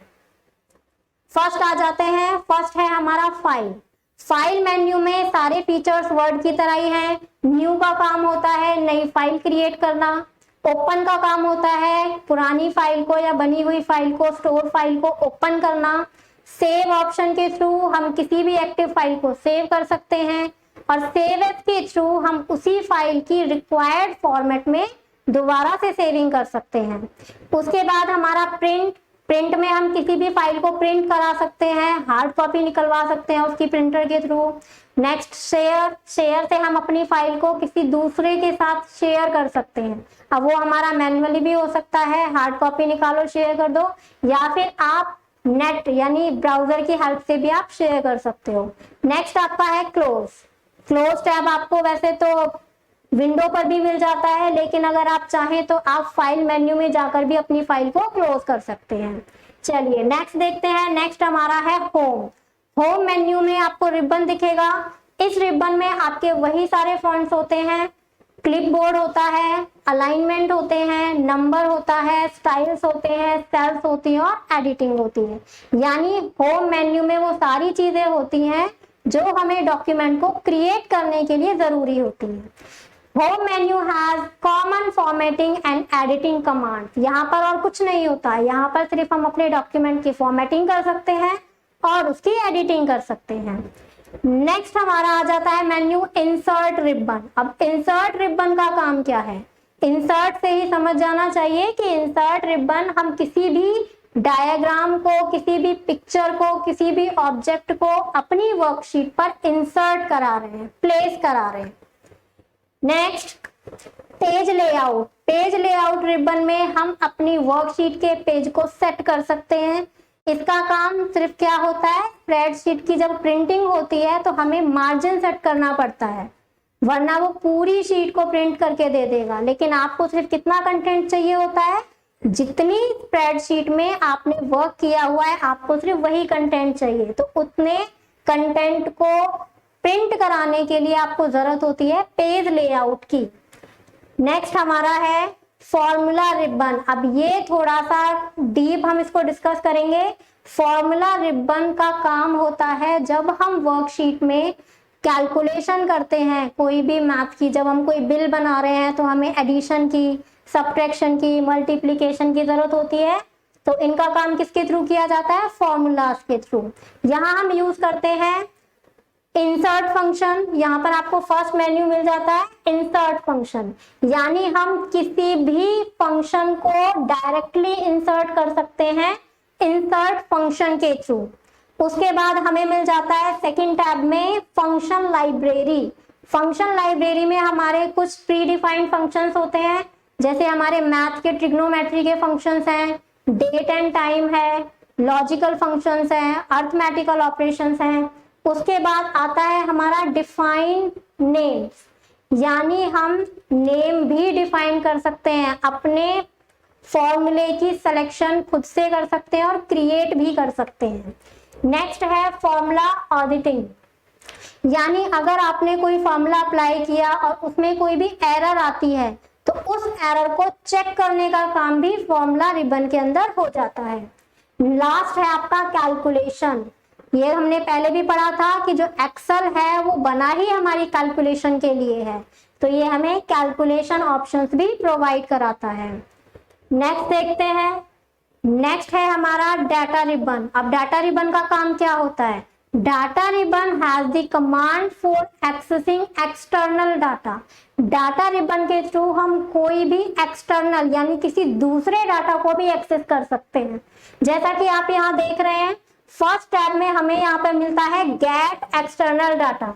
फर्स्ट आ जाते हैं, फर्स्ट है हमारा फाइल। फाइल मेन्यू में सारे फीचर्स वर्ड की तरह ही हैं। न्यू का काम होता है नई फाइल क्रिएट करना, ओपन का काम होता है पुरानी फाइल को या बनी हुई फाइल को, स्टोर फाइल को ओपन करना। सेव ऑप्शन के थ्रू हम किसी भी एक्टिव फाइल को सेव कर सकते हैं। और सेव एज के थ्रू हम उसी फाइल की रिक्वायर्ड फॉर्मेट में दोबारा से सेविंग कर सकते हैं। उसके बाद हमारा प्रिंट में हम किसी भी फाइल को प्रिंट करा सकते हैं, हार्ड कॉपी निकलवा सकते हैं उसकी प्रिंटर के थ्रू। नेक्स्ट शेयर से हम अपनी फाइल को किसी दूसरे के साथ शेयर कर सकते हैं। अब वो हमारा मैन्युअली भी हो सकता है, हार्ड कॉपी निकालो शेयर कर दो, या फिर आप नेट यानी ब्राउजर की हेल्प से भी आप शेयर कर सकते हो। नेक्स्ट आपका है क्लोज टैब। आपको वैसे तो विंडो पर भी मिल जाता है, लेकिन अगर आप चाहें तो आप फाइल मेन्यू में जाकर भी अपनी फाइल को क्लोज कर सकते हैं। चलिए नेक्स्ट देखते हैं। नेक्स्ट हमारा है होम मेन्यू में आपको रिबन दिखेगा। इस रिबन में आपके वही सारे फॉन्ट्स होते हैं, क्लिपबोर्ड होता है, अलाइनमेंट होते हैं, नंबर होता है, स्टाइल्स होते हैं, सेल्स होती हैं और एडिटिंग होती है। यानी होम मेन्यू में वो सारी चीजें होती हैं जो हमें डॉक्यूमेंट को क्रिएट करने के लिए जरूरी होती है। Home menu has common formatting and editing command. यहाँ पर और कुछ नहीं होता है, यहाँ पर सिर्फ हम अपने डॉक्यूमेंट की फॉर्मेटिंग कर सकते हैं और उसकी एडिटिंग कर सकते हैं। नेक्स्ट हमारा आ जाता है मेन्यू इंसर्ट रिबन। अब इंसर्ट रिबन का काम क्या है? इंसर्ट से ही समझ जाना चाहिए कि इंसर्ट रिबन हम किसी भी डायग्राम को, किसी भी पिक्चर को, किसी भी ऑब्जेक्ट को अपनी वर्कशीट पर इंसर्ट करा रहे हैं, प्लेस करा रहे हैं। नेक्स्ट पेज लेआउट रिबन में हम अपनी वर्कशीट के पेज को सेट कर सकते हैं। इसका काम सिर्फ क्या होता है, स्प्रेडशीट की जब प्रिंटिंग होती है तो हमें मार्जिन सेट करना पड़ता है, वरना वो पूरी शीट को प्रिंट करके दे देगा। लेकिन आपको सिर्फ कितना कंटेंट चाहिए होता है, जितनी स्प्रेडशीट में आपने वर्क किया हुआ है आपको सिर्फ वही कंटेंट चाहिए। तो उतने कंटेंट को प्रिंट कराने के लिए आपको जरूरत होती है पेज लेआउट की। नेक्स्ट हमारा है फॉर्मूला रिबन। अब ये थोड़ा सा डीप हम इसको डिस्कस करेंगे। फॉर्मूला रिबन का काम होता है जब हम वर्कशीट में कैलकुलेशन करते हैं कोई भी मैथ की, जब हम कोई बिल बना रहे हैं तो हमें एडिशन की, सब्ट्रैक्शन की, मल्टीप्लिकेशन की जरूरत होती है, तो इनका काम किसके थ्रू किया जाता है, फॉर्मूलाज के थ्रू। यहाँ हम यूज करते हैं इंसर्ट फंक्शन। यहाँ पर आपको फर्स्ट मेन्यू मिल जाता है इंसर्ट फंक्शन, यानी हम किसी भी फंक्शन को डायरेक्टली इंसर्ट कर सकते हैं इंसर्ट फंक्शन के थ्रू। उसके बाद हमें मिल जाता है सेकंड टैब में फंक्शन लाइब्रेरी। फंक्शन लाइब्रेरी में हमारे कुछ प्री डिफाइंड फंक्शंस होते हैं, जैसे हमारे मैथ के ट्रिग्नोमेट्री के फंक्शंस हैं, डेट एंड टाइम है, लॉजिकल फंक्शंस हैं, अर्थमेटिकल ऑपरेशंस हैं। उसके बाद आता है हमारा डिफाइन नेम्स, यानी हम नेम भी डिफाइन कर सकते हैं, अपने फॉर्मूले की सिलेक्शन खुद से कर सकते हैं और क्रिएट भी कर सकते हैं। नेक्स्ट है फॉर्मूला ऑडिटिंग, यानी अगर आपने कोई फॉर्मूला अप्लाई किया और उसमें कोई भी एरर आती है तो उस एरर को चेक करने का काम भी फॉर्मूला रिबन के अंदर हो जाता है। लास्ट है आपका कैलकुलेशन। ये हमने पहले भी पढ़ा था कि जो एक्सेल है वो बना ही हमारी कैलकुलेशन के लिए है, तो ये हमें कैलकुलेशन ऑप्शंस भी प्रोवाइड कराता है। नेक्स्ट देखते हैं। नेक्स्ट है हमारा डाटा रिबन। अब डाटा रिबन का काम क्या होता है, data ribbon has the command for accessing external data. Data ribbon के थ्रू हम कोई भी एक्सटर्नल यानी किसी दूसरे डाटा को भी एक्सेस कर सकते हैं। जैसा कि आप यहाँ देख रहे हैं फर्स्ट टैब में हमें यहाँ पे मिलता है gate external data.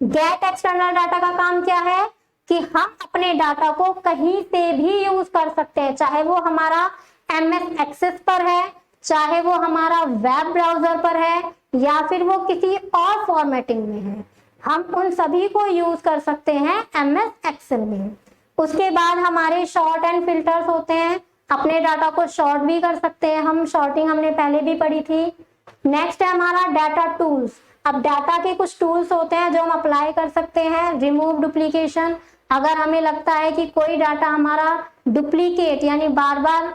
Gate external data का काम क्या है कि हम अपने डाटा को कहीं से भी यूज कर सकते हैं, चाहे वो हमारा MS एक्सेस पर है, चाहे वो हमारा वेब ब्राउजर पर है, या फिर वो किसी और फॉर्मेटिंग में है, हम उन सभी को यूज कर सकते हैं MS एक्सेल में। उसके बाद हमारे शॉर्ट एंड फिल्टर्स होते हैं, अपने डाटा को शॉर्ट भी कर सकते हैं हम, शॉर्टिंग हमने पहले भी पढ़ी थी। नेक्स्ट है हमारा डाटा टूल्स। अब डाटा के कुछ टूल्स होते हैं जो हम अप्लाई कर सकते हैं। रिमूव डुप्लीकेशन, अगर हमें लगता है कि कोई डाटा हमारा डुप्लीकेट यानी बार बार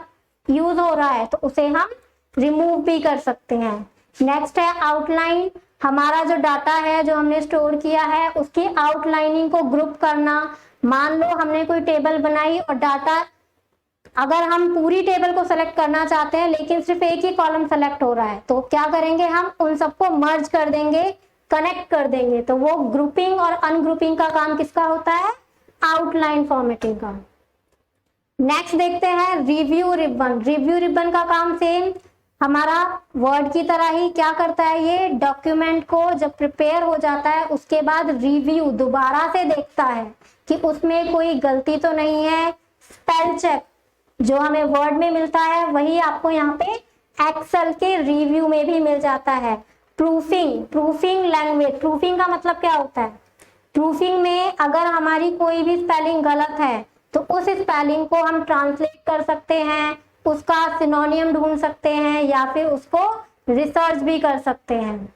यूज हो रहा है तो उसे हम रिमूव भी कर सकते हैं। नेक्स्ट है आउटलाइन। हमारा जो डाटा है जो हमने स्टोर किया है उसकी आउटलाइनिंग को ग्रुप करना। मान लो हमने कोई टेबल बनाई और डाटा, अगर हम पूरी टेबल को सेलेक्ट करना चाहते हैं लेकिन सिर्फ एक ही कॉलम सेलेक्ट हो रहा है तो क्या करेंगे, हम उन सबको मर्ज कर देंगे कनेक्ट कर देंगे, तो वो ग्रुपिंग और अनग्रुपिंग का काम किसका होता है? आउटलाइन फॉर्मेटिंग का। नेक्स्ट देखते हैं रिव्यू रिबन। रिव्यू रिबन का काम सेम हमारा वर्ड की तरह ही क्या करता है, ये डॉक्यूमेंट को जब प्रिपेयर हो जाता है उसके बाद रिव्यू दोबारा से देखता है कि उसमें कोई गलती तो नहीं है। स्पेल चेक जो हमें वर्ड में मिलता है वही आपको यहाँ पे एक्सेल के रिव्यू में भी मिल जाता है। प्रूफिंग, प्रूफिंग लैंग्वेज, प्रूफिंग का मतलब क्या होता है? प्रूफिंग में अगर हमारी कोई भी स्पेलिंग गलत है तो उस स्पेलिंग को हम ट्रांसलेट कर सकते हैं, उसका सिनोनियम ढूंढ सकते हैं या फिर उसको रिसर्च भी कर सकते हैं।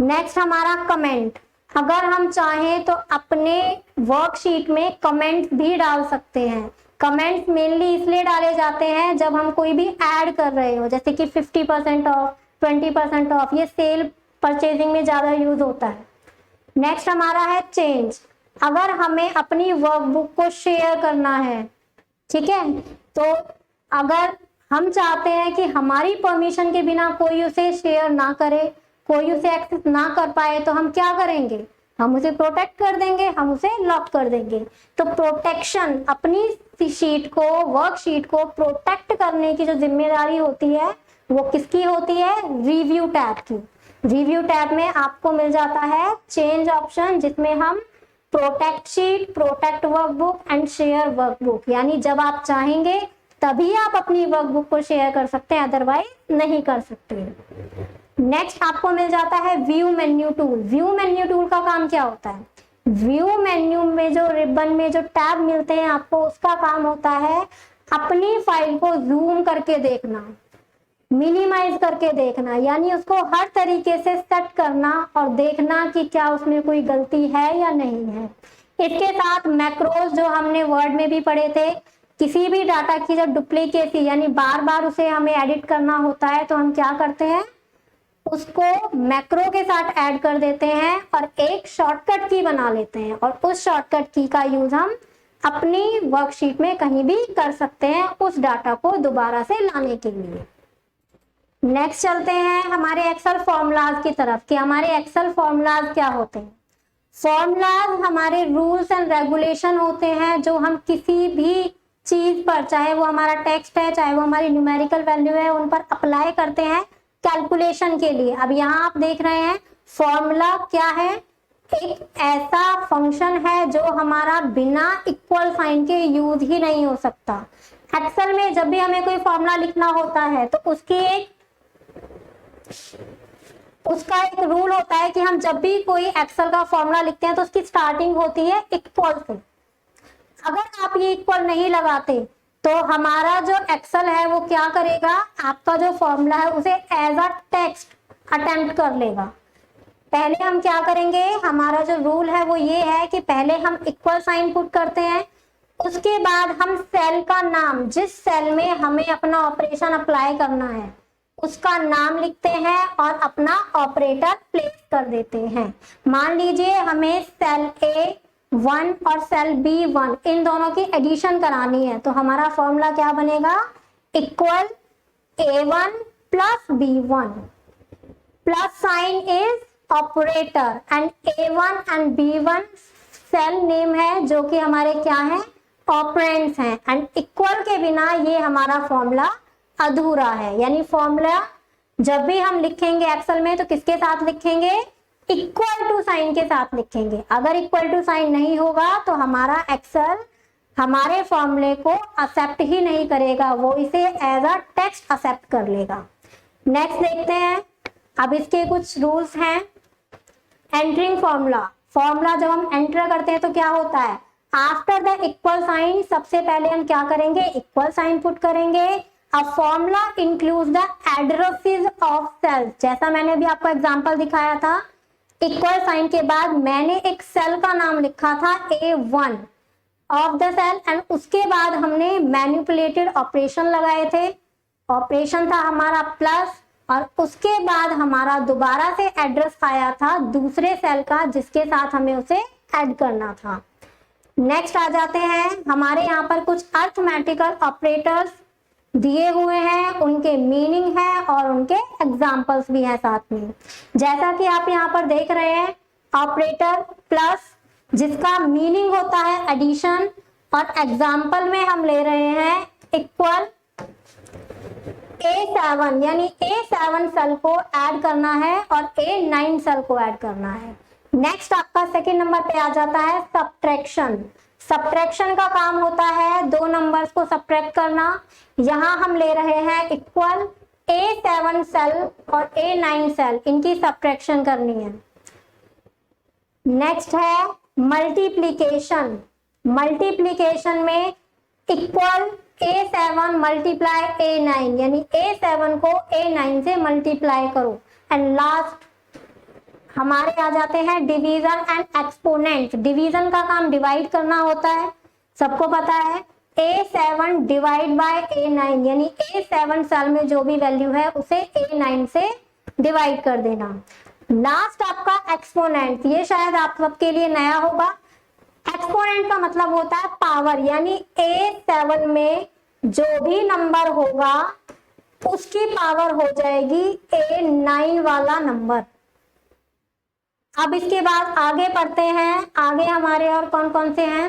नेक्स्ट हमारा कमेंट। अगर हम चाहें तो अपने वर्कशीट में कमेंट भी डाल सकते हैं। कमेंट्स मेनली इसलिए डाले जाते हैं जब हम कोई भी ऐड कर रहे हो, जैसे कि 50% ऑफ, 20% ऑफ, ये सेल परचेजिंग में ज्यादा यूज होता है। नेक्स्ट हमारा है चेंज। अगर हमें अपनी वर्कबुक को शेयर करना है, ठीक है, तो अगर हम चाहते हैं कि हमारी परमिशन के बिना कोई उसे शेयर ना करे, कोई उसे एक्सेस ना कर पाए, तो हम क्या करेंगे? हम उसे प्रोटेक्ट कर देंगे, हम उसे लॉक कर देंगे। तो प्रोटेक्शन, अपनी शीट को, वर्कशीट को प्रोटेक्ट करने की जो जिम्मेदारी होती है वो किसकी होती है? रिव्यू टैब की। रिव्यू टैब में आपको मिल जाता है चेंज ऑप्शन, जिसमें हम protect sheet, protect workbook and share workbook, यानी जब आप चाहेंगे तभी आप अपनी वर्कबुक को शेयर कर सकते हैं, अदरवाइज नहीं कर सकते। नेक्स्ट आपको मिल जाता है view menu tool. View menu tool का काम क्या होता है? व्यू मेन्यू में जो रिबन में जो टैब मिलते हैं आपको, उसका काम होता है अपनी फाइल को जूम करके देखना, मिनिमाइज करके देखना, यानी उसको हर तरीके से सेट करना और देखना कि क्या उसमें कोई गलती है या नहीं है। इसके साथ मैक्रोज जो हमने वर्ड में भी पढ़े थे, किसी भी डाटा की जब डुप्लीकेसी यानी बार बार उसे हमें एडिट करना होता है तो हम क्या करते हैं, उसको मैक्रो के साथ ऐड कर देते हैं और एक शॉर्टकट की बना लेते हैं, और उस शॉर्टकट की का यूज हम अपनी वर्कशीट में कहीं भी कर सकते हैं उस डाटा को दोबारा से लाने के लिए। नेक्स्ट चलते हैं हमारे एक्सेल फॉर्मूलाज की तरफ कि हमारे एक्सेल फॉर्मूलाज क्या होते हैं। फॉर्मूलाज हमारे रूल्स एंड रेगुलेशन होते हैं जो हम किसी भी चीज पर, चाहे वो हमारा टेक्स्ट है, चाहे वो हमारी न्यूमेरिकल वैल्यू है, उन पर अप्लाई करते हैं कैलकुलेशन के लिए। अब यहाँ आप देख रहे हैं फॉर्मूला क्या है, एक ऐसा फंक्शन है जो हमारा बिना इक्वल साइन के यूज ही नहीं हो सकता। एक्सेल में जब भी हमें कोई फॉर्मूला लिखना होता है तो उसका एक रूल होता है कि हम जब भी कोई एक्सेल का फॉर्मूला लिखते हैं तो उसकी स्टार्टिंग होती है इक्वल से। अगर आप ये इक्वल नहीं लगाते तो हमारा जो एक्सेल है वो क्या करेगा, आपका जो फॉर्मूला है उसे एज अ टेक्स्ट अटेम्प्ट कर लेगा। पहले हम क्या करेंगे, हमारा जो रूल है वो ये है कि पहले हम इक्वल साइन पुट करते हैं, उसके बाद हम सेल का नाम, जिस सेल में हमें अपना ऑपरेशन अप्लाई करना है उसका नाम लिखते हैं और अपना ऑपरेटर प्लेस कर देते हैं। मान लीजिए हमें सेल A1 और सेल B1 इन दोनों की एडिशन करानी है, तो हमारा फॉर्मूला क्या बनेगा, equal A1 plus B1 plus sign is operator and A1 and B1 cell name है जो कि हमारे क्या है, ऑपरेंड्स हैं, एंड इक्वल के बिना ये हमारा फॉर्मूला अधूरा है। यानी फॉर्मूला जब भी हम लिखेंगे एक्सेल में तो किसके साथ लिखेंगे, इक्वल टू साइन के साथ लिखेंगे। अगर इक्वल टू साइन नहीं होगा तो हमारा एक्सेल हमारे फॉर्मूले को एक्सेप्ट ही नहीं करेगा, वो इसे एज अ टेक्स्ट एक्सेप्ट कर लेगा। नेक्स्ट देखते हैं, अब इसके कुछ रूल्स हैं। एंटरिंग फॉर्मूला, फॉर्मूला जब हम एंटर करते हैं तो क्या होता है, आफ्टर द इक्वल साइन सबसे पहले हम क्या करेंगे, इक्वल साइन पुट करेंगे। A formula includes the addresses of cells, जैसा मैंने भी आपको एग्जांपल दिखाया था, इक्वल साइन के बाद मैंने एक सेल का नाम लिखा था A1 of the cell, and उसके बाद हमने मैनिपुलेटेड ऑपरेशन लगाए थे। ऑपरेशन था हमारा प्लस, और उसके बाद हमारा दोबारा से एड्रेस आया था दूसरे सेल का जिसके साथ हमें उसे ऐड करना था। नेक्स्ट आ जाते हैं हमारे यहाँ पर कुछ अर्थमेटिकल ऑपरेटर्स दिए हुए हैं, उनके मीनिंग है और उनके एग्जाम्पल्स भी हैं साथ में। जैसा कि आप यहाँ पर देख रहे हैं, ऑपरेटर प्लस जिसका मीनिंग होता है एडिशन, और एग्जाम्पल में हम ले रहे हैं इक्वल A7, यानी A7 सेल को ऐड करना है और A9 सेल को ऐड करना है। नेक्स्ट आपका सेकेंड नंबर पे आ जाता है सब्ट्रैक्शन। सब्ट्रैक्शन का काम होता है दो नंबर्स को सब्ट्रैक्ट करना। यहाँ हम ले रहे हैं इक्वल A7 सेल और A9 सेल, इनकी सब्ट्रैक्शन करनी है। नेक्स्ट है मल्टीप्लीकेशन। मल्टीप्लीकेशन में इक्वल A7 मल्टीप्लाई A9, यानी A7 को A9 से मल्टीप्लाई करो। एंड लास्ट हमारे आ जाते हैं डिवीजन एंड एक्सपोनेंट। डिवीजन का काम डिवाइड करना होता है, सबको पता है। A7 डिवाइड बाय A9, यानी A7 सेल में जो भी वैल्यू है उसे A9 से डिवाइड कर देना। लास्ट आपका एक्सपोनेंट, ये शायद आप सबके लिए नया होगा। एक्सपोनेंट का मतलब होता है पावर, यानी A7 में जो भी नंबर होगा उसकी पावर हो जाएगी A9 वाला नंबर। अब इसके बाद आगे पढ़ते हैं, आगे हमारे और कौन कौन से हैं।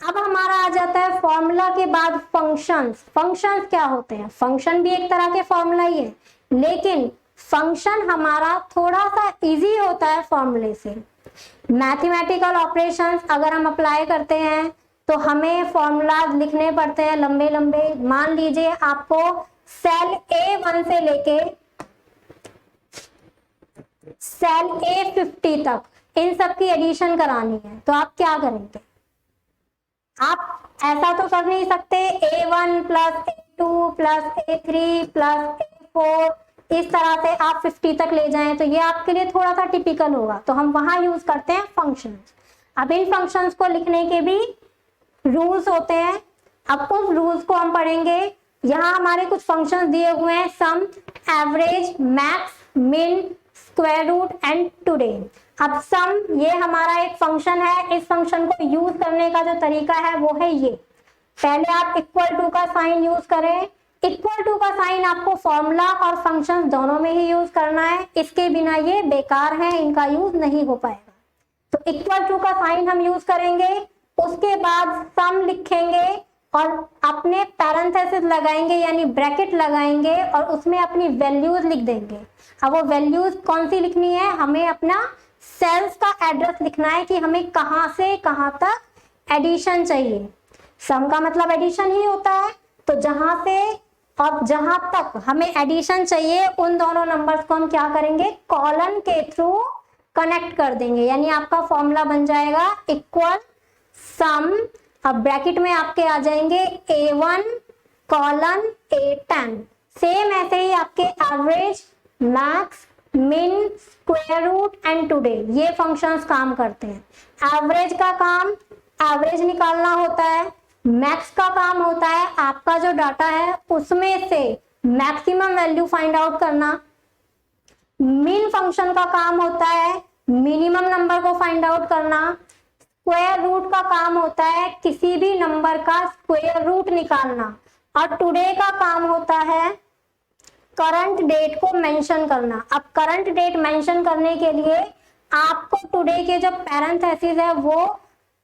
अब हमारा आ जाता है फॉर्मूला के बाद फंक्शंस। फंक्शंस क्या होते हैं? फंक्शन भी एक तरह के फॉर्मूला ही है, लेकिन फंक्शन हमारा थोड़ा सा इजी होता है फॉर्मूले से। मैथमेटिकल ऑपरेशंस अगर हम अप्लाई करते हैं तो हमें फॉर्मूला लिखने पड़ते हैं लंबे लंबे। मान लीजिए आपको सेल A1 से लेके सेल A50 तक इन सब की एडिशन करानी है, तो आप क्या करेंगे? आप ऐसा तो कर नहीं सकते A1 plus A2 plus A3 plus A4 इस तरह से आप 50 तक ले जाएं, तो ये आपके लिए थोड़ा सा टिपिकल होगा, तो हम वहां यूज करते हैं फंक्शंस। अब इन फंक्शंस को लिखने के भी रूल्स होते हैं। अब उस रूल्स को हम पढ़ेंगे। यहाँ हमारे कुछ फंक्शंस दिए हुए हैं, सम, एवरेज, मैक्स, मिन, स्क्वायर रूट एंड टुडे। अब सम ये हमारा एक फंक्शन है। इस फंक्शन को यूज करने का जो तरीका है वो है ये। पहले आप इक्वल टू का साइन यूज करें। इक्वल टू का साइन आपको फॉर्मूला और फंक्शन दोनों में ही यूज करना है, इसके बिना ये बेकार है, इनका यूज नहीं हो पाएगा। तो इक्वल टू का साइन हम यूज करेंगे, उसके बाद सम लिखेंगे और अपने पैरेंथेसिस लगाएंगे यानी ब्रैकेट लगाएंगे और उसमें अपनी वैल्यूज लिख देंगे। अब वो वैल्यूज कौन सी लिखनी है? हमें अपना सेल्स का एड्रेस लिखना है कि हमें कहां से कहां तक एडिशन चाहिए। सम का मतलब एडिशन ही होता है, तो जहां से और जहां तक हमें एडिशन चाहिए उन दोनों नंबर्स को हम क्या करेंगे? कॉलन के थ्रू कनेक्ट कर देंगे, यानी आपका फॉर्मूला बन जाएगा इक्वल सम। अब ब्रैकेट में आपके आ जाएंगे A1 कॉलन A10। सेम ऐसे ही आपके एवरेज, मैक्स, मिन, स्क्वायर रूट एंड टुडे, ये फंक्शंस काम करते हैं। एवरेज का काम एवरेज निकालना होता है, मैक्स का काम होता है आपका जो डाटा है उसमें से मैक्सिमम वैल्यू फाइंड आउट करना। मिन फंक्शन का काम होता है मिनिमम नंबर को फाइंड आउट करना। स्क्वायर रूट का काम होता है किसी भी नंबर का स्क्वायर रूट निकालना। और टुडे का काम होता है करंट डेट को मेंशन करना। अब करंट डेट मेंशन करने के लिए आपको टुडे के जो पैरेंथेसिस है वो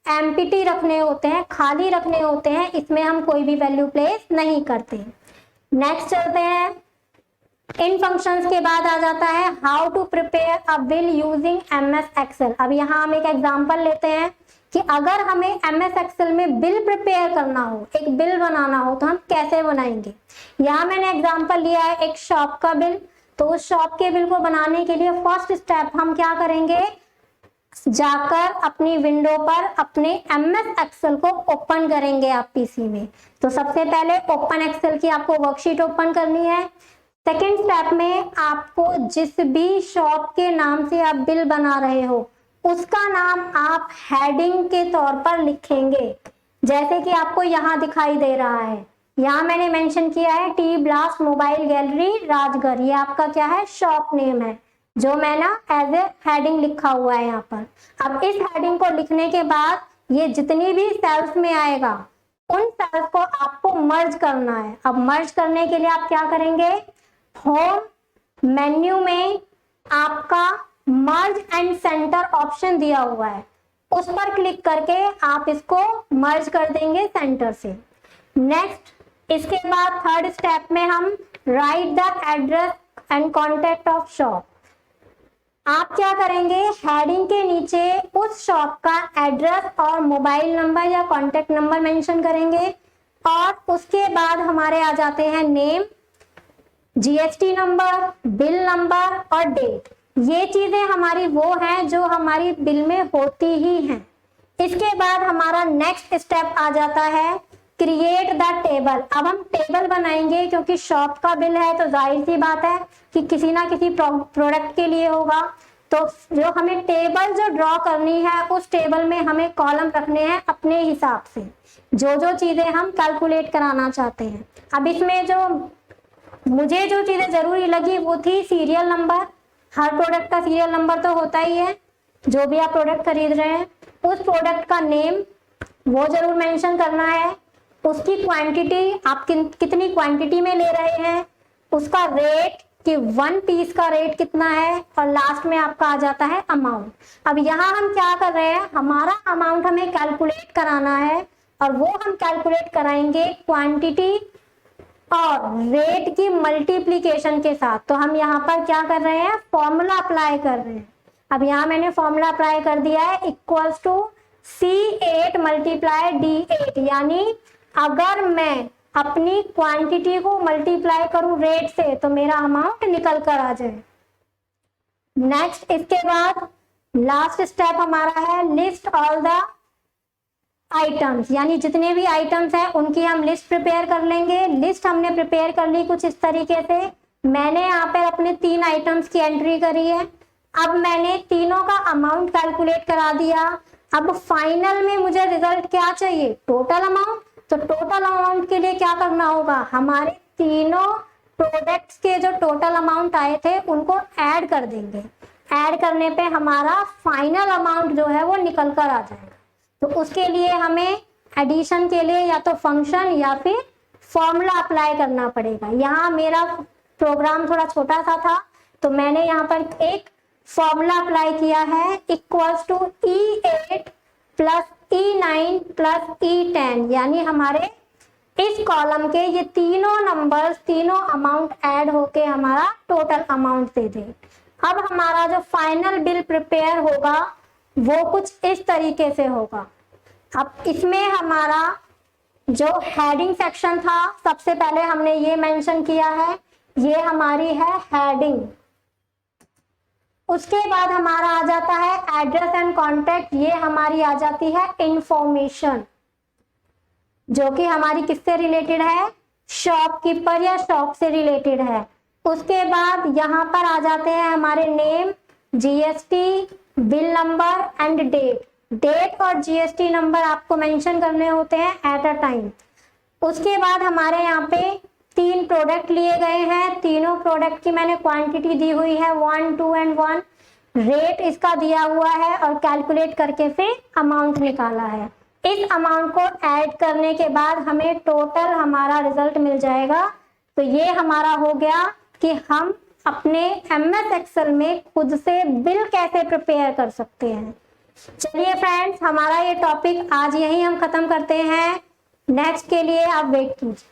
एम्प्टी रखने होते हैं, खाली रखने होते हैं, इसमें हम कोई भी वैल्यू प्लेस नहीं करते। नेक्स्ट चलते हैं। इन फंक्शंस के बाद आ जाता है how to prepare a bill using MS Excel. अब यहाँ हम एक एग्जांपल लेते हैं कि अगर हमें MS एक्सेल में बिल प्रिपेयर करना हो, एक बिल बनाना हो, तो हम कैसे बनाएंगे। यहाँ मैंने एग्जांपल लिया है एक शॉप का बिल। तो उस शॉप के बिल को बनाने के लिए फर्स्ट स्टेप हम क्या करेंगे? जाकर अपनी विंडो पर अपने MS एक्सेल को ओपन करेंगे आप पीसी में। तो सबसे पहले ओपन एक्सेल की आपको वर्कशीट ओपन करनी है। सेकेंड स्टेप में आपको जिस भी शॉप के नाम से आप बिल बना रहे हो उसका नाम आप हेडिंग के तौर पर लिखेंगे, जैसे कि आपको यहाँ दिखाई दे रहा है। यहाँ मैंने मेंशन किया है T blast mobile gallery Rajgarh, ये आपका क्या है? शॉप नेम है, जो मैं ना एज ए हेडिंग लिखा हुआ है यहाँ पर। अब इस हेडिंग को लिखने के बाद ये जितनी भी सेल्स में आएगा उन सेल्स को आपको मर्ज करना है। अब मर्ज करने के लिए आप क्या करेंगे, होम मेन्यू में आपका मर्ज एंड सेंटर ऑप्शन दिया हुआ है, उस पर क्लिक करके आप इसको मर्ज कर देंगे सेंटर से। नेक्स्ट, इसके बाद थर्ड स्टेप में हम right the address and contact of shop. आप क्या करेंगे, हेडिंग के नीचे उस शॉप का एड्रेस और मोबाइल नंबर या कॉन्टेक्ट नंबर मेंशन करेंगे, और उसके बाद हमारे आ जाते हैं name, GST number, bill number और डेट। ये चीजें हमारी वो हैं जो हमारी बिल में होती ही हैं। इसके बाद हमारा नेक्स्ट स्टेप आ जाता है क्रिएट द टेबल। अब हम टेबल बनाएंगे, क्योंकि शॉप का बिल है तो जाहिर सी बात है कि किसी ना किसी प्रोडक्ट के लिए होगा। तो जो हमें टेबल जो ड्रॉ करनी है, उस टेबल में हमें कॉलम रखने हैं अपने हिसाब से, जो जो चीजें हम कैलकुलेट कराना चाहते हैं। अब इसमें जो मुझे जो चीजें जरूरी लगी वो थी सीरियल नंबर। हर प्रोडक्ट का सीरियल नंबर तो होता ही है, जो भी आप प्रोडक्ट खरीद रहे हैं। उस प्रोडक्ट का नेम वो जरूर मेंशन करना है, उसकी क्वांटिटी, आप कितनी क्वांटिटी में ले रहे हैं, उसका रेट कि 1 पीस का रेट कितना है, और लास्ट में आपका आ जाता है अमाउंट। अब यहाँ हम क्या कर रहे हैं, हमारा अमाउंट हमें कैलकुलेट कराना है, और वो हम कैलकुलेट कराएंगे क्वांटिटी और रेट की मल्टीप्लीकेशन के साथ। तो हम यहाँ पर क्या कर रहे हैं, फॉर्मूला अप्लाई कर रहे हैं। अब यहाँ मैंने फॉर्मूला अप्लाई कर दिया है, equals to C8 multiply D8, यानी अगर मैं अपनी क्वांटिटी को मल्टीप्लाई करूं रेट से तो मेरा अमाउंट निकल कर आ जाए। नेक्स्ट, इसके बाद लास्ट स्टेप हमारा है लिस्ट ऑल द आइटम्स, यानी जितने भी आइटम्स हैं उनकी हम लिस्ट प्रिपेयर कर लेंगे। लिस्ट हमने प्रिपेयर कर ली कुछ इस तरीके से। मैंने यहाँ पर अपने 3 आइटम्स की एंट्री करी है। अब मैंने तीनों का अमाउंट कैलकुलेट करा दिया। अब फाइनल में मुझे रिजल्ट क्या चाहिए, टोटल अमाउंट। तो टोटल अमाउंट के लिए क्या करना होगा, हमारे तीनों प्रोडक्ट्स के जो टोटल अमाउंट आए थे उनको ऐड कर देंगे। ऐड करने पे हमारा फाइनल अमाउंट जो है वो निकल कर आ जाएगा। तो उसके लिए हमें एडिशन के लिए या तो फंक्शन या फिर फॉर्मूला अप्लाई करना पड़ेगा। यहाँ मेरा प्रोग्राम थोड़ा छोटा सा था, तो मैंने यहाँ पर एक फॉर्मूला अप्लाई किया है, equals to E8 plus E9 plus E10, यानी हमारे इस कॉलम के ये तीनों नंबर्स, तीनों अमाउंट ऐड होके हमारा टोटल अमाउंट दे दे। अब हमारा जो फाइनल बिल प्रिपेयर होगा वो कुछ इस तरीके से होगा। अब इसमें हमारा जो हेडिंग सेक्शन था, सबसे पहले हमने ये मेंशन किया है, ये हमारी है हेडिंग। उसके बाद हमारा आ जाता है एड्रेस एंड कॉन्टेक्ट, ये हमारी आ जाती है इंफॉर्मेशन, जो कि हमारी किससे रिलेटेड है, शॉपकीपर या शॉप से रिलेटेड है। उसके बाद यहाँ पर आ जाते हैं हमारे name, GST, bill number and date. Date और जीएसटी नंबर आपको मेंशन करने होते हैं एट अ टाइम। उसके बाद हमारे यहाँ पे 3 प्रोडक्ट लिए गए हैं, तीनों प्रोडक्ट की मैंने क्वांटिटी दी हुई है 1, 2 एंड 1। रेट इसका दिया हुआ है और कैलकुलेट करके फिर अमाउंट निकाला है। इस अमाउंट को ऐड करने के बाद हमें टोटल हमारा रिजल्ट मिल जाएगा। तो ये हमारा हो गया कि हम अपने MS एक्सेल में खुद से बिल कैसे प्रिपेयर कर सकते हैं। चलिए फ्रेंड्स, हमारा ये टॉपिक आज यहीं हम खत्म करते हैं। नेक्स्ट के लिए आप वेट कीजिए।